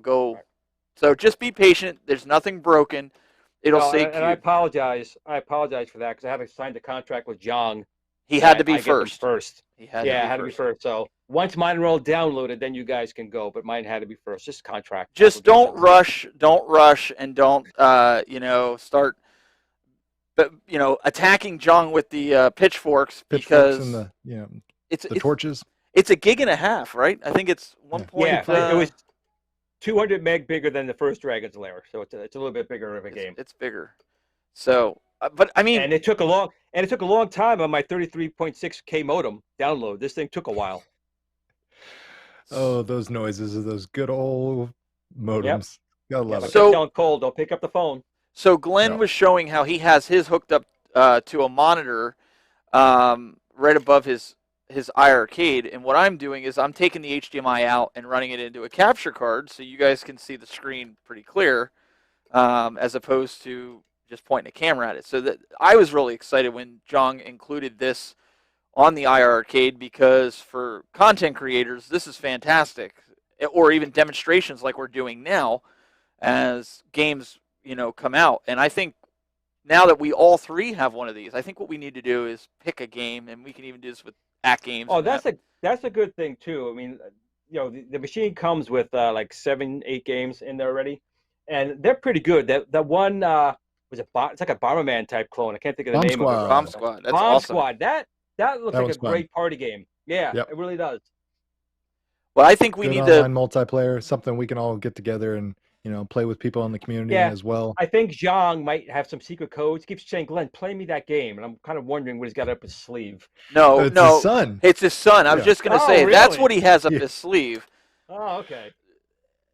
go. So just be patient. There's nothing broken. It'll say queue. And I apologize. I apologize for that because I haven't signed a contract with Jung. He had to be first. He had to be first. So once mine are all downloaded, then you guys can go. But mine had to be first. Just contract. Just don't rush. Don't rush, and don't start. But attacking Jung with the pitchforks because and the torches. It's a gig and a half, right? I think it's 1 point. Yeah, it was 200 meg bigger than the first Dragon's Lair, so it's a little bit bigger of a game. It's bigger. So, but I mean, and it took a long time on my 33.6K modem download. This thing took a while. Oh, those noises of those good old modems. Yep. Gotta love it. So telling Cole, don't pick up the phone. So Glenn was showing how he has his hooked up to a monitor right above his iArcade, and what I'm doing is I'm taking the HDMI out and running it into a capture card so you guys can see the screen pretty clear, as opposed to just pointing a camera at it. So that I was really excited when Jung included this on the iArcade, because for content creators this is fantastic, or even demonstrations like we're doing now as games come out. And I think now that we all three have one of these, I think what we need to do is pick a game, and we can even do this with games. Oh, that's a good thing too. I mean, the machine comes with like 7-8 games in there already, and they're pretty good. That one it's like a Bomberman type clone. I can't think of the name of it. Bomb Squad. That's Bomb awesome. Squad. That looks like a great fun. party game. Yeah, it really does. Well, I think we need to online multiplayer, something we can all get together and play with people in the community as well. I think Zhang might have some secret codes. He keeps saying, "Glenn, play me that game," and I'm kind of wondering what he's got up his sleeve. No, it's his son. It's his son. I was just going to say really? that's what he has up his sleeve. Oh, okay.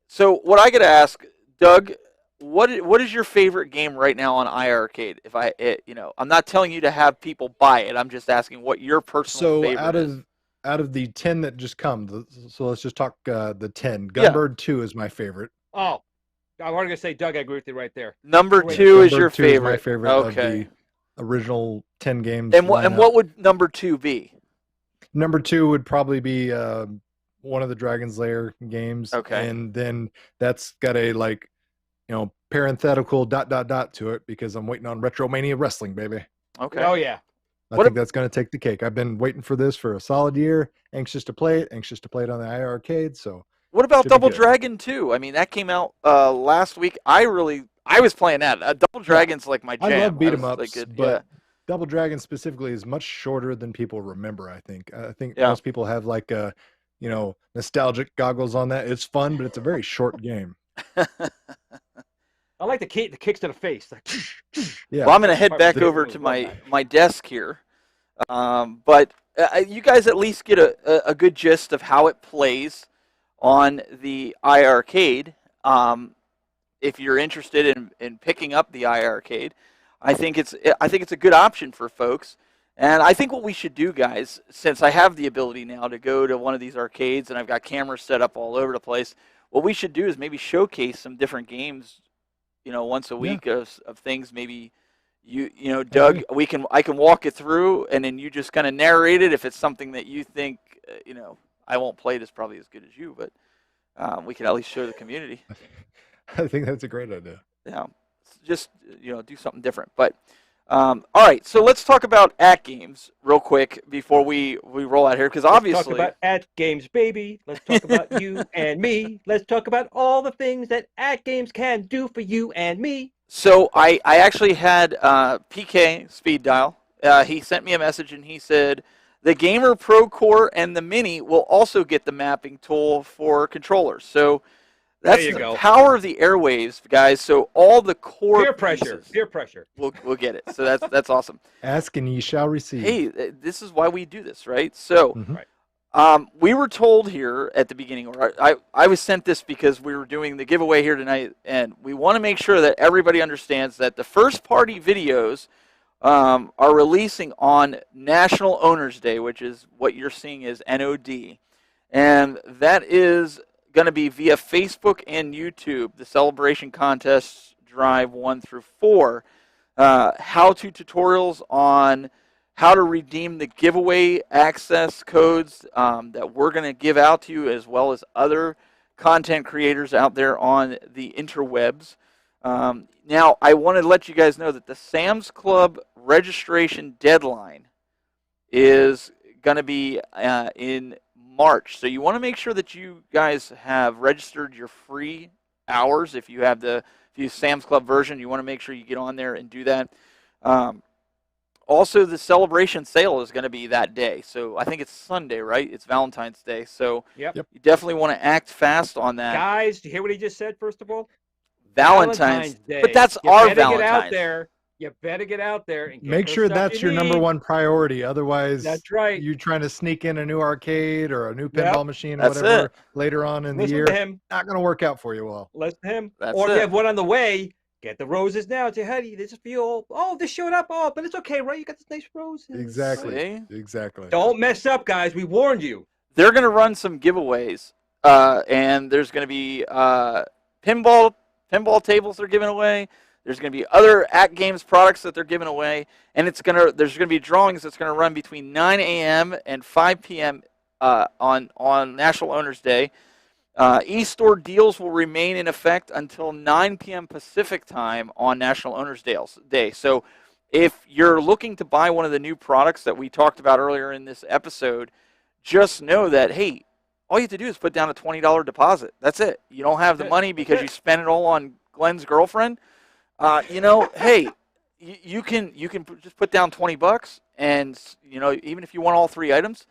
So what I got to ask, Doug, what is your favorite game right now on iArcade? I'm not telling you to have people buy it. I'm just asking what your personal favorite is. Out of the 10 that just come, so let's just talk the 10. Gunbird 2 is my favorite. Oh, I was going to say, Doug, I agree with you right there. Number 2 is your Number 2 favorite. is my favorite of the original 10 games. And what would number 2 be? Number 2 would probably be one of the Dragon's Lair games. Okay. And then that's got a parenthetical ... to it, because I'm waiting on Retromania Wrestling, baby. Okay. Oh, yeah. I think that's going to take the cake. I've been waiting for this for a solid year. Anxious to play it on the iArcade. So what about Double Dragon 2? I mean, that came out last week. I was playing that. Double Dragon's like my jam. I love beat 'em ups, but Double Dragon specifically is much shorter than people remember. I think most people have like nostalgic goggles on that. It's fun, but it's a very short game. I like the kicks to the face. Like, yeah. Well, I'm going to head back over to my desk here. But you guys at least get a good gist of how it plays on the iArcade. If you're interested in picking up the iArcade, I think it's a good option for folks. And I think what we should do, guys, since I have the ability now to go to one of these arcades and I've got cameras set up all over the place, what we should do is maybe showcase some different games, once a week of things. Maybe Doug, I can walk it through, and then you just kind of narrate it. If it's something that you think, I won't play this probably as good as you, but we can at least show the community. I think that's a great idea. Yeah, just do something different. But all right, so let's talk about at games real quick before we roll out here, because obviously let's talk about at games, baby. Let's talk about you and me. Let's talk about all the things that at games can do for you and me. So I actually had PK Speed Dial. He sent me a message and he said the Gamer Pro Core and the Mini will also get the mapping tool for controllers. So that's the power of the airwaves, guys. So all the core peer pressure. We'll get it. So that's awesome. Ask and ye shall receive. Hey, this is why we do this, right? So. Right. We were told here at the beginning, or I was sent this because we were doing the giveaway here tonight, and we want to make sure that everybody understands that the first-party videos are releasing on National Owners Day, which is what you're seeing as NOD, and that is going to be via Facebook and YouTube, the Celebration Contests Drive 1 through 4, how-to tutorials on how to redeem the giveaway access codes that we're going to give out to you, as well as other content creators out there on the interwebs. Now, I want to let you guys know that the Sam's Club registration deadline is going to be in March. So you want to make sure that you guys have registered your free hours. If you use Sam's Club version, you want to make sure you get on there and do that. Also, the celebration sale is going to be that day. So I think it's Sunday, right? It's Valentine's Day. So yep. You definitely want to act fast on that. Guys, do you hear what he just said, first of all? Valentine's Day. But that's you our better Valentine's. Get out there. You better get out there and get make sure that's your number one priority. Otherwise, that's right. You trying to sneak in a new arcade or a new pinball machine or that's whatever it. later on in Listen the year. To him. Not going to work out for you well. Listen to him. That's or it. if you have one on the way, get the roses now. Say, honey, this is for you. Oh, this showed up. Oh, but it's okay, right? You got this nice roses. Exactly. See? Exactly. Don't mess up, guys. We warned you. They're going to run some giveaways, and there's going to be pinball tables they're giving away. There's going to be other at games products that they're giving away, and there's going to be drawings that's going to run between 9 a.m. and 5 p.m. On National Owners Day. E-store deals will remain in effect until 9 p.m. Pacific time on National Owners Day. So if you're looking to buy one of the new products that we talked about earlier in this episode, just know that, hey, all you have to do is put down a $20 deposit. That's it. You don't have the money because you spent it all on Glenn's girlfriend. Hey, you can just put down $20, and even if you want all 3 items,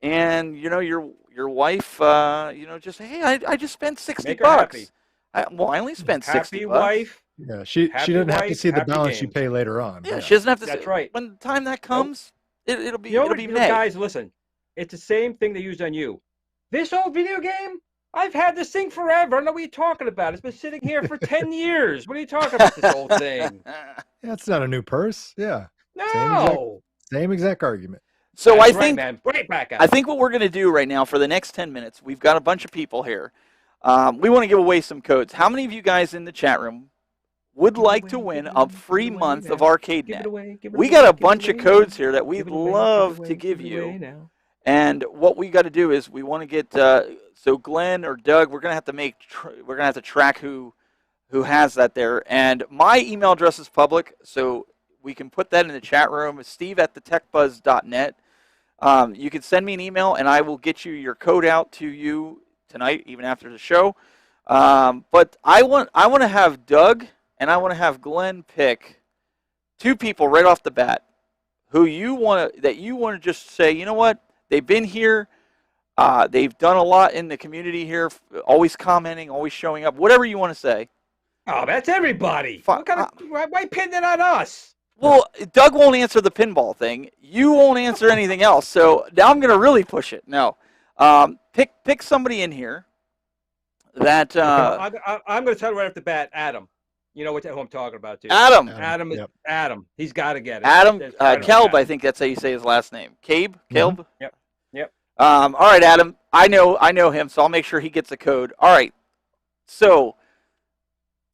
and your wife, just say, hey, I just spent $60. I only spent $60. Happy wife. Yeah, she doesn't have to see the balance you pay later on. Yeah, she doesn't have to. That's right. When the time that comes, it'll be May. Guys, listen, it's the same thing they used on you. This old video game, I've had this thing forever. I don't know what you're talking about. It's been sitting here for 10 years. What are you talking about, this old thing? That's not a new purse. Yeah. No. Same exact argument. So That's I think, right, man. Right back out. I think what we're going to do right now for the next 10 minutes, we've got a bunch of people here. We want to give away some codes. How many of you guys in the chat room would like to win a free month of ArcadeNet? We got a bunch of codes here that we'd love to give you. And what we got to do is we want to get so Glenn or Doug, we're going to have to track who has that there. And my email address is public, so we can put that in the chat room. It's steve@thetechbuzz.net. You can send me an email, and I will get you your code out to you tonight, even after the show. But I want to have Doug and I want to have Glenn pick 2 people right off the bat who you want to just say, you know what, they've been here, they've done a lot in the community here, always commenting, always showing up, whatever you want to say. Oh, that's everybody. Why pin that on us? Well, Doug won't answer the pinball thing. You won't answer anything else. So now I'm going to really push it. No. Pick somebody in here that... I'm going to tell you right off the bat, Adam. You know who I'm talking about, too. Adam. Adam. Yep. Adam. He's got to get it. Adam There's gotta be Kelb, Adam. I think that's how you say his last name. Cabe? Kelb? Yep. All right, Adam. I know him, so I'll make sure he gets a code. All right. So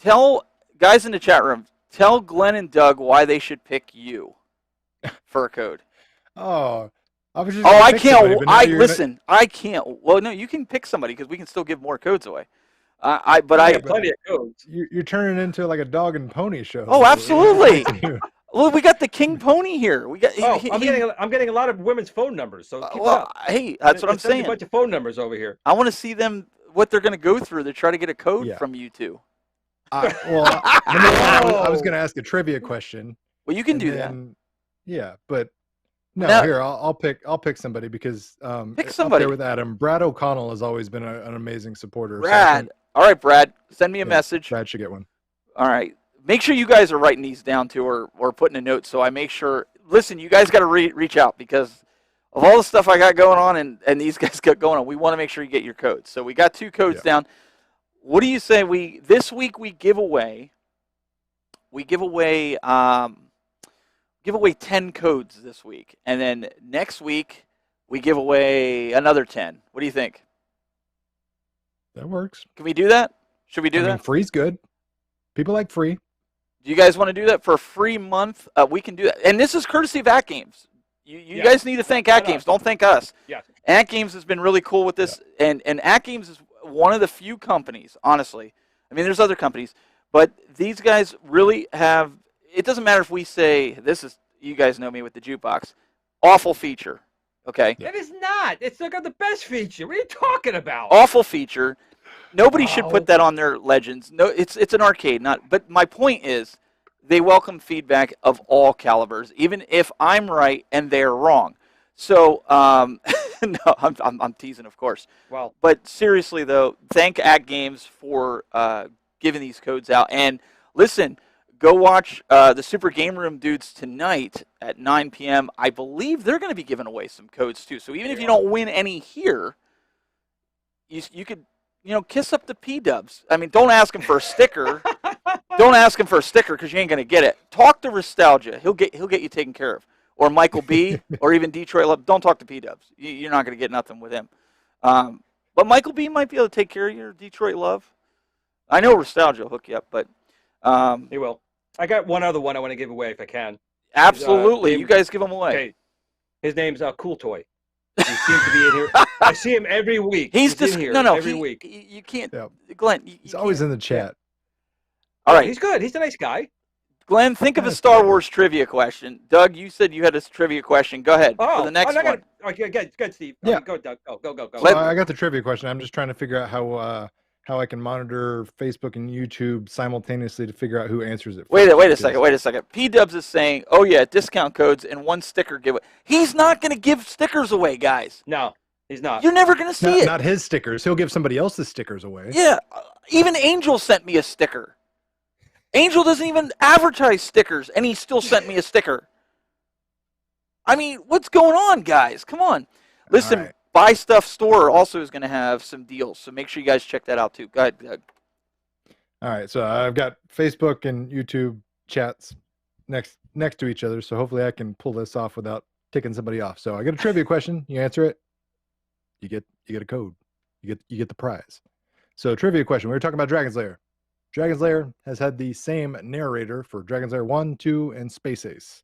tell guys in the chat room, tell Glenn and Doug why they should pick you for a code. Oh, I was just. Oh, gonna I pick somebody, can't. but now you're Listen. I can't. Well, no, you can pick somebody because we can still give more codes away. I got plenty of codes. You're turning into like a dog and pony show. Oh, absolutely. You. Well, we got the King Pony here. We got. Oh, I'm getting a lot of women's phone numbers. So keep it well, up. hey, that's what I'm Send me saying. A bunch of phone numbers over here. I want to see them what they're going to go through to try to get a code Yeah. from you two. Number one, I was going to ask a trivia question. Well, you can and do that. then- Yeah, but no. Now- Here, I'll pick somebody because Pick up somebody. there with Adam. Brad O'Connell has always been an amazing supporter. so I Brad. think All right, Brad. Send me a Yeah. message. Brad should get one. All right. Make sure you guys are writing these down too, or putting a note so I make sure. Listen, you guys got to reach out because of all the stuff I got going on and these guys got going on. We want to make sure you get your codes. So we got 2 codes Yeah. down. What do you say this week we give away 10 codes this week, and then next week we give away another 10. What do you think? That works. Can we do that? Should we do I that? mean, free's good. People like free. Do you guys want to do that for a free month? We can do that. And this is courtesy of At Games. You Yeah. guys need to thank At Games. Don't thank us. Yeah. At Games has been really cool with this. And At Games is one of the few companies, honestly. I mean, there's other companies. But these guys really have, it doesn't matter if we say, this is, you guys know me with the jukebox, awful feature. Okay? It is not. It's got the best feature. What are you talking about? Awful feature. Nobody should Oh. put that on their Legends. No, it's an arcade, not. But my point is, they welcome feedback of all calibers, even if I'm right and they're wrong. So, no, I'm teasing, of course. Well, But seriously, though, thank At Games for giving these codes out. And listen, go watch the Super Game Room dudes tonight at 9 p.m. I believe they're going to be giving away some codes too. So even if you don't win any here, you could, kiss up the P-dubs. I mean, don't ask him for a sticker. Don't ask him for a sticker because you ain't going to get it. Talk to Nostalgia. He'll get you taken care of. Or Michael B. or even Detroit Love. Don't talk to P-dubs. You're not going to get nothing with him. But Michael B. might be able to take care of your Detroit Love. I know Nostalgia will hook you up, but he will. I got one other one I want to give away if I can. absolutely, name- you guys give them away. Okay. His name's Cool Toy. He seems to be in here. I see him every week. He's in just here no. every week. You can't, Yeah. Glenn. He's always in the chat. All right, He's good. He's a nice guy. Glenn. Think of a That's Star fine. Wars trivia question. Doug, you said you had a trivia question. Go ahead for the next one. Okay, good, Steve. Yeah. Go, Doug. Go. So I got the trivia question. I'm just trying to figure out how I can monitor Facebook and YouTube simultaneously to figure out who answers it. Wait first, a second. P-Dubs is saying, "Oh yeah, discount codes and 1 sticker giveaway." He's not going to give stickers away, guys. No, he's not. You're never going to see it. Not his stickers. He'll give somebody else's stickers away. Yeah, even Angel sent me a sticker. Angel doesn't even advertise stickers, and he still sent me a sticker. I mean, what's going on, guys? Come on. Listen, right. Buy Stuff Store also is going to have some deals, so make sure you guys check that out too. Go ahead, Doug. All right. So I've got Facebook and YouTube chats next to each other. So hopefully I can pull this off without ticking somebody off. So I got a trivia question. You answer it, you get a code. You get the prize. So trivia question. We were talking about Dragon's Lair. Dragon's Lair has had the same narrator for Dragon's Lair 1, 2, and Space Ace.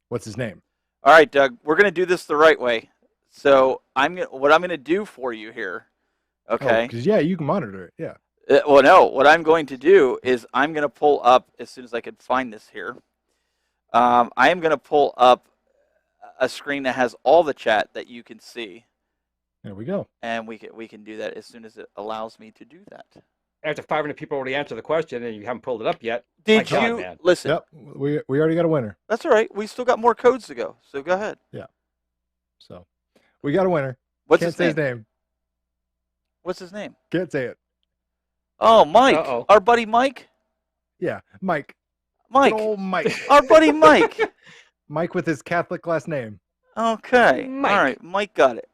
What's his name? All right, Doug, we're going to do this the right way. So what I'm going to do for you here, okay? Because you can monitor it. Yeah. Well, no. What I'm going to do is I'm going to pull up as soon as I can find this here. I am going to pull up a screen that has all the chat that you can see, There we go. and we can do that as soon as it allows me to do that. After 500 people already answered the question and you haven't pulled it up yet. Did My God, you man. listen? Yep. We already got a winner. That's all right. We still got more codes to go. So go ahead. So we got a winner. What's Can't his say name? his name. What's his name? Can't say it. Oh, Mike. Uh-oh. Our buddy Mike. Yeah. Mike. Mike. Good old Mike. Our buddy Mike. Mike with his Catholic last name. Okay. Mike. All right. Mike got it.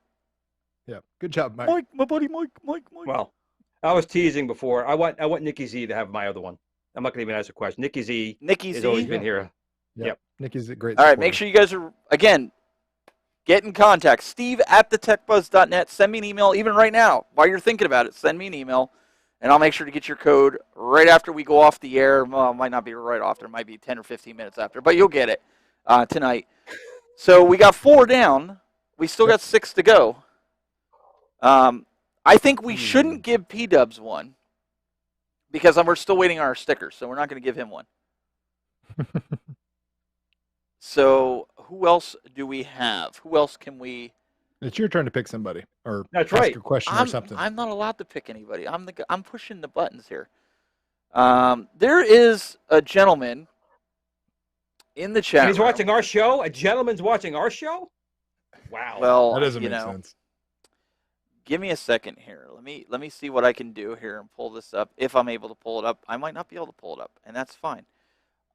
Yeah. Good job, Mike. Mike, my buddy Mike. Mike. Well, I was teasing before. I want Nikki Z to have my other one. I'm not going to even ask a question. Nikki Z Nikki has Z. always been Yeah. here. Yep. Nikki's a great All right, supporter. make sure you guys are, again, get in contact. Steve@thetechbuzz.net. Send me an email, even right now, while you're thinking about it. Send me an email, and I'll make sure to get your code right after we go off the air. Well, it might not be right after. It might be 10 or 15 minutes after, but you'll get it tonight. So we got 4 down. We still got 6 to go. I think we shouldn't give P-Dubs one because we're still waiting on our stickers, so we're not going to give him one. So who else do we have? Who else can we? It's your turn to pick somebody or That's ask right. a question or something. I'm not allowed to pick anybody. I'm pushing the buttons here. There is a gentleman in the chat. And he's room. watching our show. A gentleman's watching our show. Wow. Well, That doesn't make sense. Give me a second here. Let me see what I can do here and pull this up. If I'm able to pull it up, I might not be able to pull it up, and that's fine.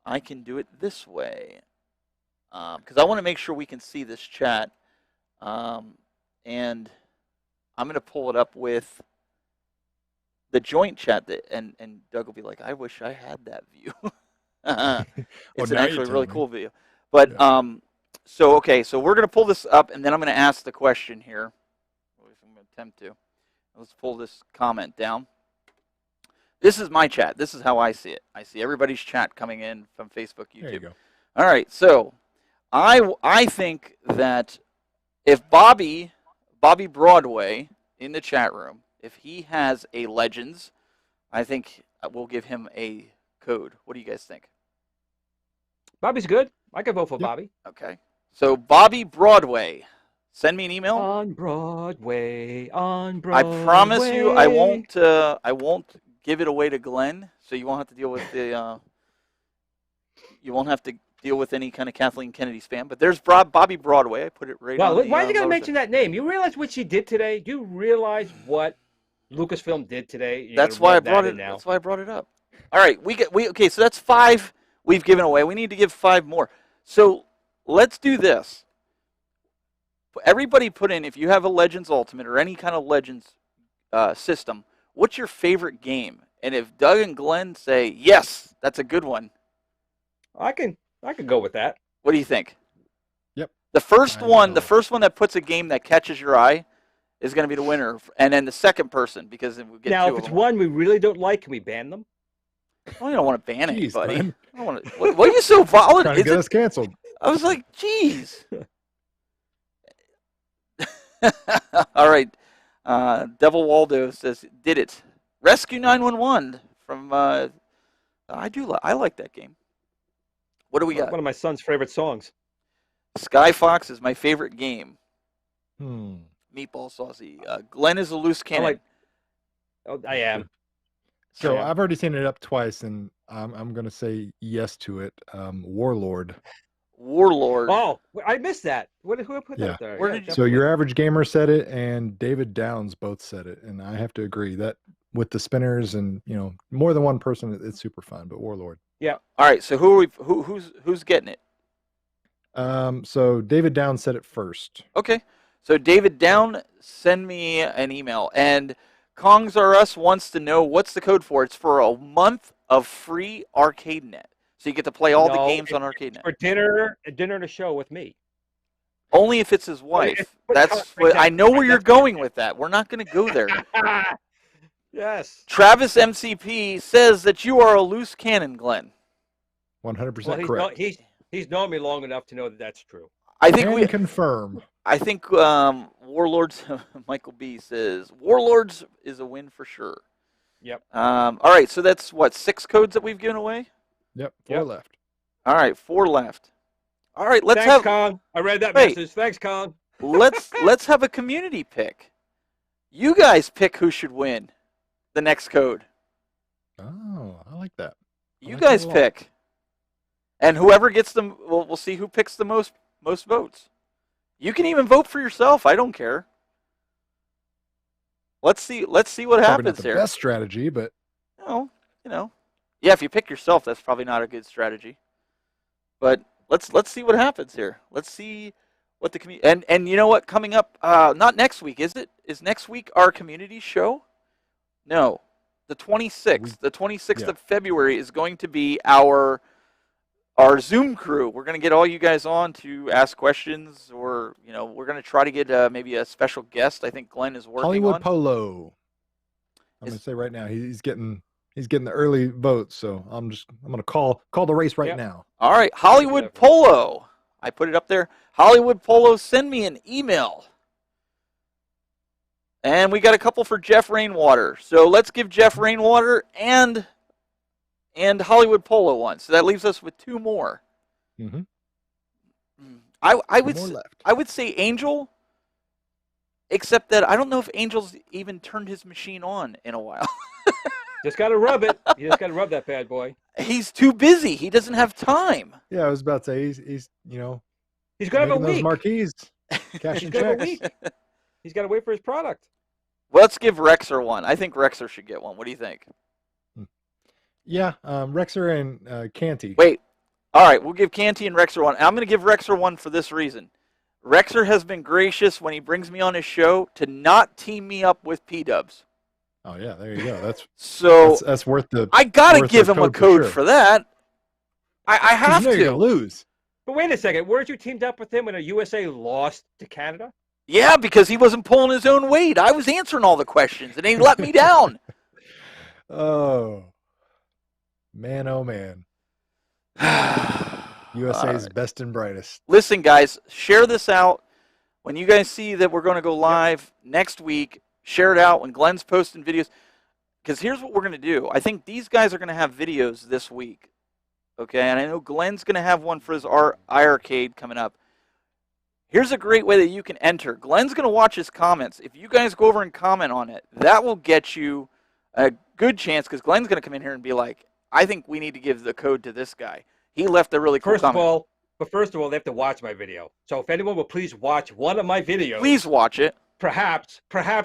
I can do it this way because I want to make sure we can see this chat. And I'm going to pull it up with the joint chat and Doug will be like, I wish I had that view. It's an actually really cool video. But so we're going to pull this up and then I'm going to ask the question here. At least I'm going to attempt to. Let's pull this comment down. This is my chat. This is how I see it. I see everybody's chat coming in from Facebook, YouTube. There you go. All right, so I think that if Bobby Broadway in the chat room, if he has a Legends, I think we'll give him a code. What do you guys think? Bobby's good. I could vote for Bobby. Okay. So Bobby Broadway, send me an email. On Broadway. I I promise you, I won't give it away to Glenn, so you won't have to deal with the. You won't have to deal with any kind of Kathleen Kennedy spam. But there's Bobby Broadway. I put it right. Well, on why the, you gotta mention that name? You realize what she did today? Do you realize what Lucasfilm did today? That's why I brought it. That's why I brought it up. All right, okay. So that's 5 we've given away. We need to give 5 more. So let's do this. Everybody put in, if you have a Legends Ultimate or any kind of Legends system, what's your favorite game? And if Doug and Glenn say yes, that's a good one. I can go with that. What do you think? Yep. The first one that puts a game that catches your eye is going to be the winner, and then the second person, because then we get Now, two if of it's them. one we really don't like, can we ban them? Well, you don't want to ban Jeez, anybody. Glenn. I don't want to. What are you so violent? Trying to get us canceled. I was like, geez. All right. Devil Waldo says, did it. Rescue 911 from, I like that game. What do we got? One of my son's favorite songs. Sky Fox is my favorite game. Hmm. Meatball Saucy. Glenn is a loose cannon. I am. So Yeah. I've already seen it up twice, and I'm going to say yes to it. Warlord. Warlord. Oh, I missed that. Who put Yeah. that there? Where Yeah, did you- So definitely. your average gamer said it, and David Downs both said it, and I have to agree that with the spinners and more than one person, it's super fun. But Warlord. All right. So who's getting it? So David Downs said it first. Okay. So David Down, send me an email. And Kongs R Us wants to know what's the code for. It's for a month of free ArcadeNet. So you get to play all the games on ArcadeNet. For dinner and a show with me. Only if it's his wife. That's what, I know where you're going with that. We're not going to go there. Yes. Travis MCP says that you are a loose cannon, Glenn. 100% Well, correct. he's known me long enough to know that that's true. I think Can we. confirm. I think Warlords. Michael B says Warlords is a win for sure. Yep. All right. So that's what, 6 codes that we've given away. Yep. 4 left. All right, 4 left. All right, let's Thanks, have Kong. I read that Wait. message. Thanks, Kong. let's have a community pick. You guys pick who should win the next code. Oh, I like that. I You like that guys a lot. pick, and whoever gets them, we'll see who picks the most votes. You can even vote for yourself. I don't care. Let's see what Probably not happens the here. best strategy, but Yeah, if you pick yourself, that's probably not a good strategy. But let's see what happens here. Let's see what the community and you know what, coming up not next week, is it? Is next week our community show? No. The 26th. The 26th Yeah. of February is going to be our Zoom crew. We're going to get all you guys on to ask questions, or we're going to try to get maybe a special guest. I think Glenn is working Hollywood on. Polo. I'm going to say right now he's getting the early votes, so I'm going to call the race right now. All right, Hollywood Polo. I put it up there. Hollywood Polo, send me an email. And we got a couple for Jeff Rainwater. So let's give Jeff Rainwater and Hollywood Polo one. So that leaves us with two more. Mm-hmm. I would say Angel, except that I don't know if Angel's even turned his machine on in a while. Just got to rub it. You just got to rub that bad boy. He's too busy. He doesn't have time. Yeah, I was about to say he's He's going to have a those week. marquees, cashing checks. He's got to wait for his product. Let's give Rexer one. I think Rexer should get one. What do you think? Yeah, Rexer and Canty. Wait. All right, we'll give Canty and Rexer one. I'm going to give Rexer one for this reason. Rexer has been gracious when he brings me on his show to not team me up with P-dubs. Oh yeah, there you go. That's worth the. I gotta give him a code for that. I have to. You're gonna lose. But wait a second, weren't you teamed up with him when the USA lost to Canada? Yeah, because he wasn't pulling his own weight. I was answering all the questions, and he let me down. Oh man, oh man. USA's best and brightest. Listen, guys, share this out. When you guys see that we're going to go live next week, share it out when Glenn's posting videos. Because here's what we're going to do. I think these guys are going to have videos this week. Okay, and I know Glenn's going to have one for his iArcade coming up. Here's a great way that you can enter. Glenn's going to watch his comments. If you guys go over and comment on it, that will get you a good chance, because Glenn's going to come in here and be like, I think we need to give the code to this guy. He left a really cool comment. First of all, they have to watch my video. So if anyone will please watch one of my videos. Please watch it. Perhaps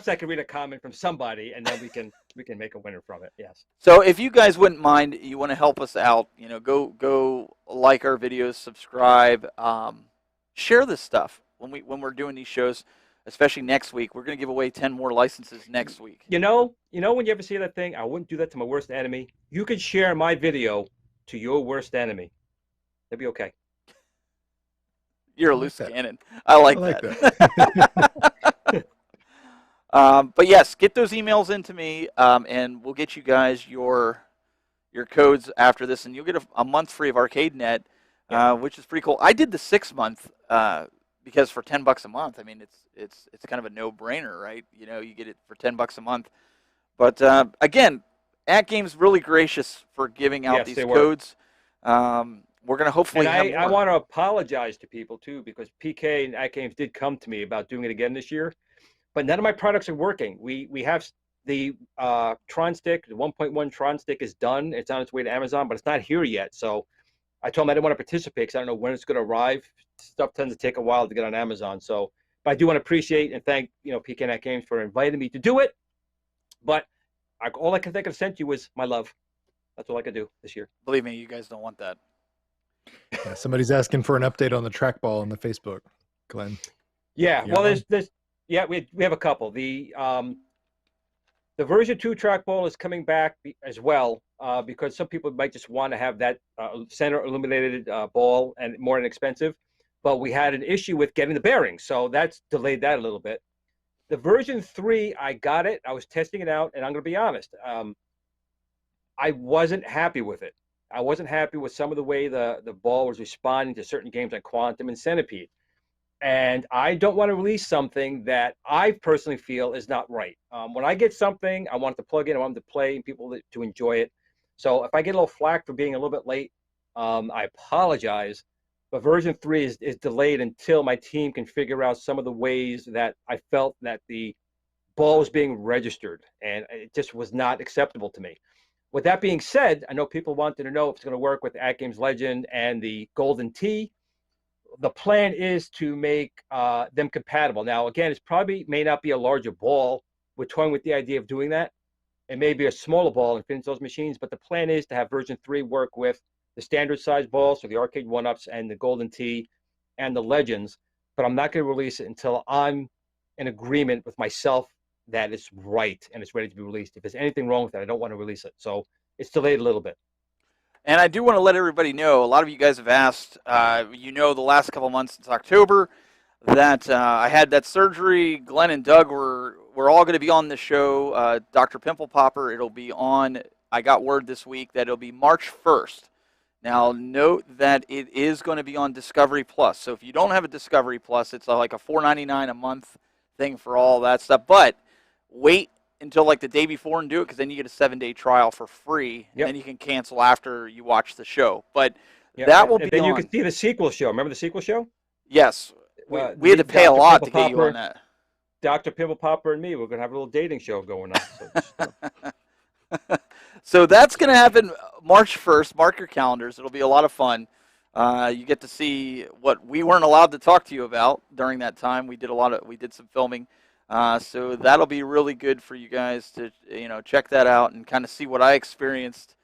I can read a comment from somebody, and then we can make a winner from it. Yes. So if you guys wouldn't mind, you want to help us out, go like our videos, subscribe, share this stuff when we're doing these shows, especially next week. We're going to give away 10 more licenses next week. You know when you ever see that thing, I wouldn't do that to my worst enemy. You could share my video to your worst enemy. That'd be okay. You're a loose cannon. I like that. But yes, get those emails into me, and we'll get you guys your codes after this, and you'll get a month free of ArcadeNet, which is pretty cool. I did the 6 month because for $10 a month, I mean it's kind of a no-brainer, right? You get it for $10 a month. But again, AtGame's really gracious for giving out these codes. We're going to hopefully have more. I want to apologize to people, too, because PK and AtGames did come to me about doing it again this year. But none of my products are working. We have the Tron stick, the 1.1 Tron stick is done. It's on its way to Amazon, but it's not here yet. So I told them I didn't want to participate because I don't know when it's going to arrive. Stuff tends to take a while to get on Amazon. So, but I do want to appreciate and thank PK and AtGames for inviting me to do it. But all I can think of sent you was my love. That's all I could do this year. Believe me, you guys don't want that. Yeah, somebody's asking for an update on the trackball on the Facebook, Glenn. Yeah, well, there's we have a couple. The version 2 trackball is coming back as well because some people might just want to have that center illuminated ball and more inexpensive. But we had an issue with getting the bearings, so that's delayed that a little bit. The version 3, I got it. I was testing it out, and I'm going to be honest. I wasn't happy with it. I wasn't happy with some of the way the ball was responding to certain games like Quantum and Centipede. And I don't want to release something that I personally feel is not right. When I get something, I want it to plug in, I want them to play, and people to enjoy it. So if I get a little flack for being a little bit late, I apologize. But version 3 is delayed until my team can figure out some of the ways that I felt that the ball was being registered, and it just was not acceptable to me. With that being said, I know people wanted to know if it's going to work with AtGames Legend and the Golden Tee. The plan is to make them compatible. Now, again, it's probably may not be a larger ball. We're toying with the idea of doing that. It may be a smaller ball and fit into those machines, but the plan is to have version 3 work with the standard size balls, so the Arcade 1-Ups and the Golden Tee and the Legends, but I'm not going to release it until I'm in agreement with myself that it's right and it's ready to be released. If there's anything wrong with it, I don't want to release it. So it's delayed a little bit. And I do want to let everybody know, a lot of you guys have asked, the last couple months since October, that I had that surgery. Glenn and Doug we're all going to be on the show. Dr. Pimple Popper, it'll be on, I got word this week that it'll be March 1st. Now, note that it is going to be on Discovery Plus. So if you don't have a Discovery Plus, it's like a $4.99 a month thing for all that stuff. But wait until like the day before and do it, because then you get a 7-day trial for free, and then you can cancel after you watch the show. But that will be then on. You can see the sequel show. Remember the sequel show? Yes. We had to pay a lot to get you on that. Dr. Pimple Popper and me, we're going to have a little dating show going on. So, so that's going to happen March 1st. Mark your calendars. It'll be a lot of fun. You get to see what we weren't allowed to talk to you about during that time. We did some filming. So that'll be really good for you guys to, check that out and kind of see what I experienced.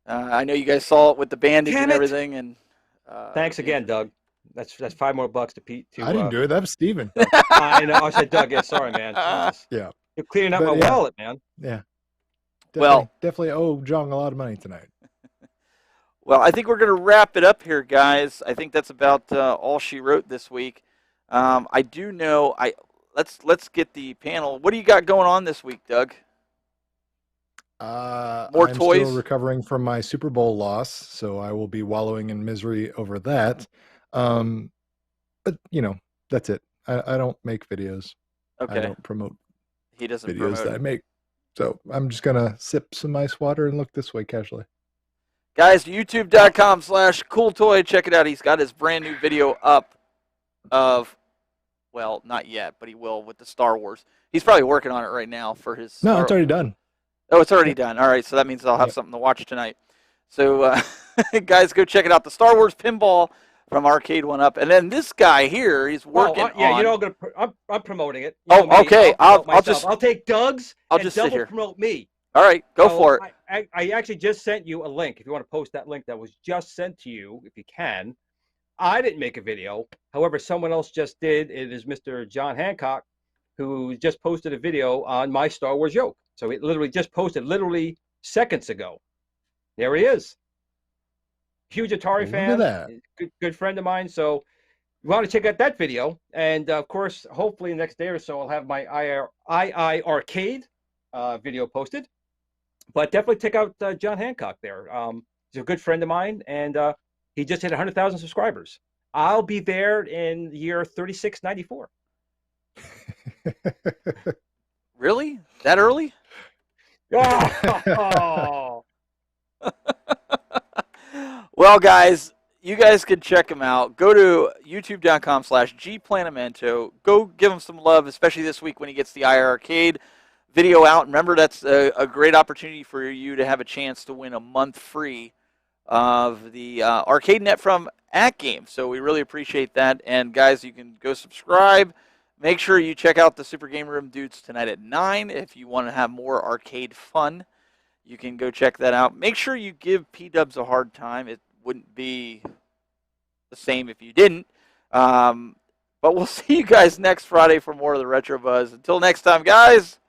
I know you guys saw it with the bandage and everything. And thanks again, Doug. That's $5 more to Pete. I didn't do it. That was Steven. I know. I said Doug. Yeah, sorry, man. Yeah. You're cleaning up my wallet, man. Yeah. Definitely owe Jong a lot of money tonight. Well, I think we're going to wrap it up here, guys. I think that's about all she wrote this week. I do know. Let's get the panel. What do you got going on this week, Doug? More I'm toys. Still recovering from my Super Bowl loss, so I will be wallowing in misery over that. But that's it. I don't make videos. Okay. I don't promote. He doesn't videos promote that I make. So I'm just gonna sip some ice water and look this way casually. Guys, youtube.com/cooltoy. Check it out. He's got his brand new video up of, well, not yet, but he will with the Star Wars. He's probably working on it right now for his. No, it's already done. Oh, it's already done. All right, so that means I'll have something to watch tonight. So, guys, go check it out. The Star Wars Pinball from Arcade One Up, and then this guy here, he's working on. I'm promoting it. Okay. I'll take Doug's. I'll and just double sit here. Promote me. All right, go for it. I actually just sent you a link. If you want to post that link that was just sent to you, if you can. I didn't make a video. However, someone else just did. It is Mr. John Hancock, who just posted a video on my Star Wars yoke. So it literally just posted seconds ago. There he is. Huge Atari fan. Look at that. Good friend of mine. So you want to check out that video. And of course, hopefully the next day or so, I'll have my II Arcade video posted. But definitely check out John Hancock there. He's a good friend of mine, and he just hit 100,000 subscribers. I'll be there in the year 3694. Really? That early? Oh. Well, guys, you guys can check him out. Go to youtube.com/gplanamento. Go give him some love, especially this week when he gets the IR Arcade video out. Remember, that's a great opportunity for you to have a chance to win a month free of the Arcade Net from AtGame. So we really appreciate that. And, guys, you can go subscribe. Make sure you check out the Super Game Room Dudes tonight at 9 if you want to have more arcade fun. You can go check that out. Make sure you give P-Dubs a hard time. It wouldn't be the same if you didn't. But we'll see you guys next Friday for more of the Retro Buzz. Until next time, guys.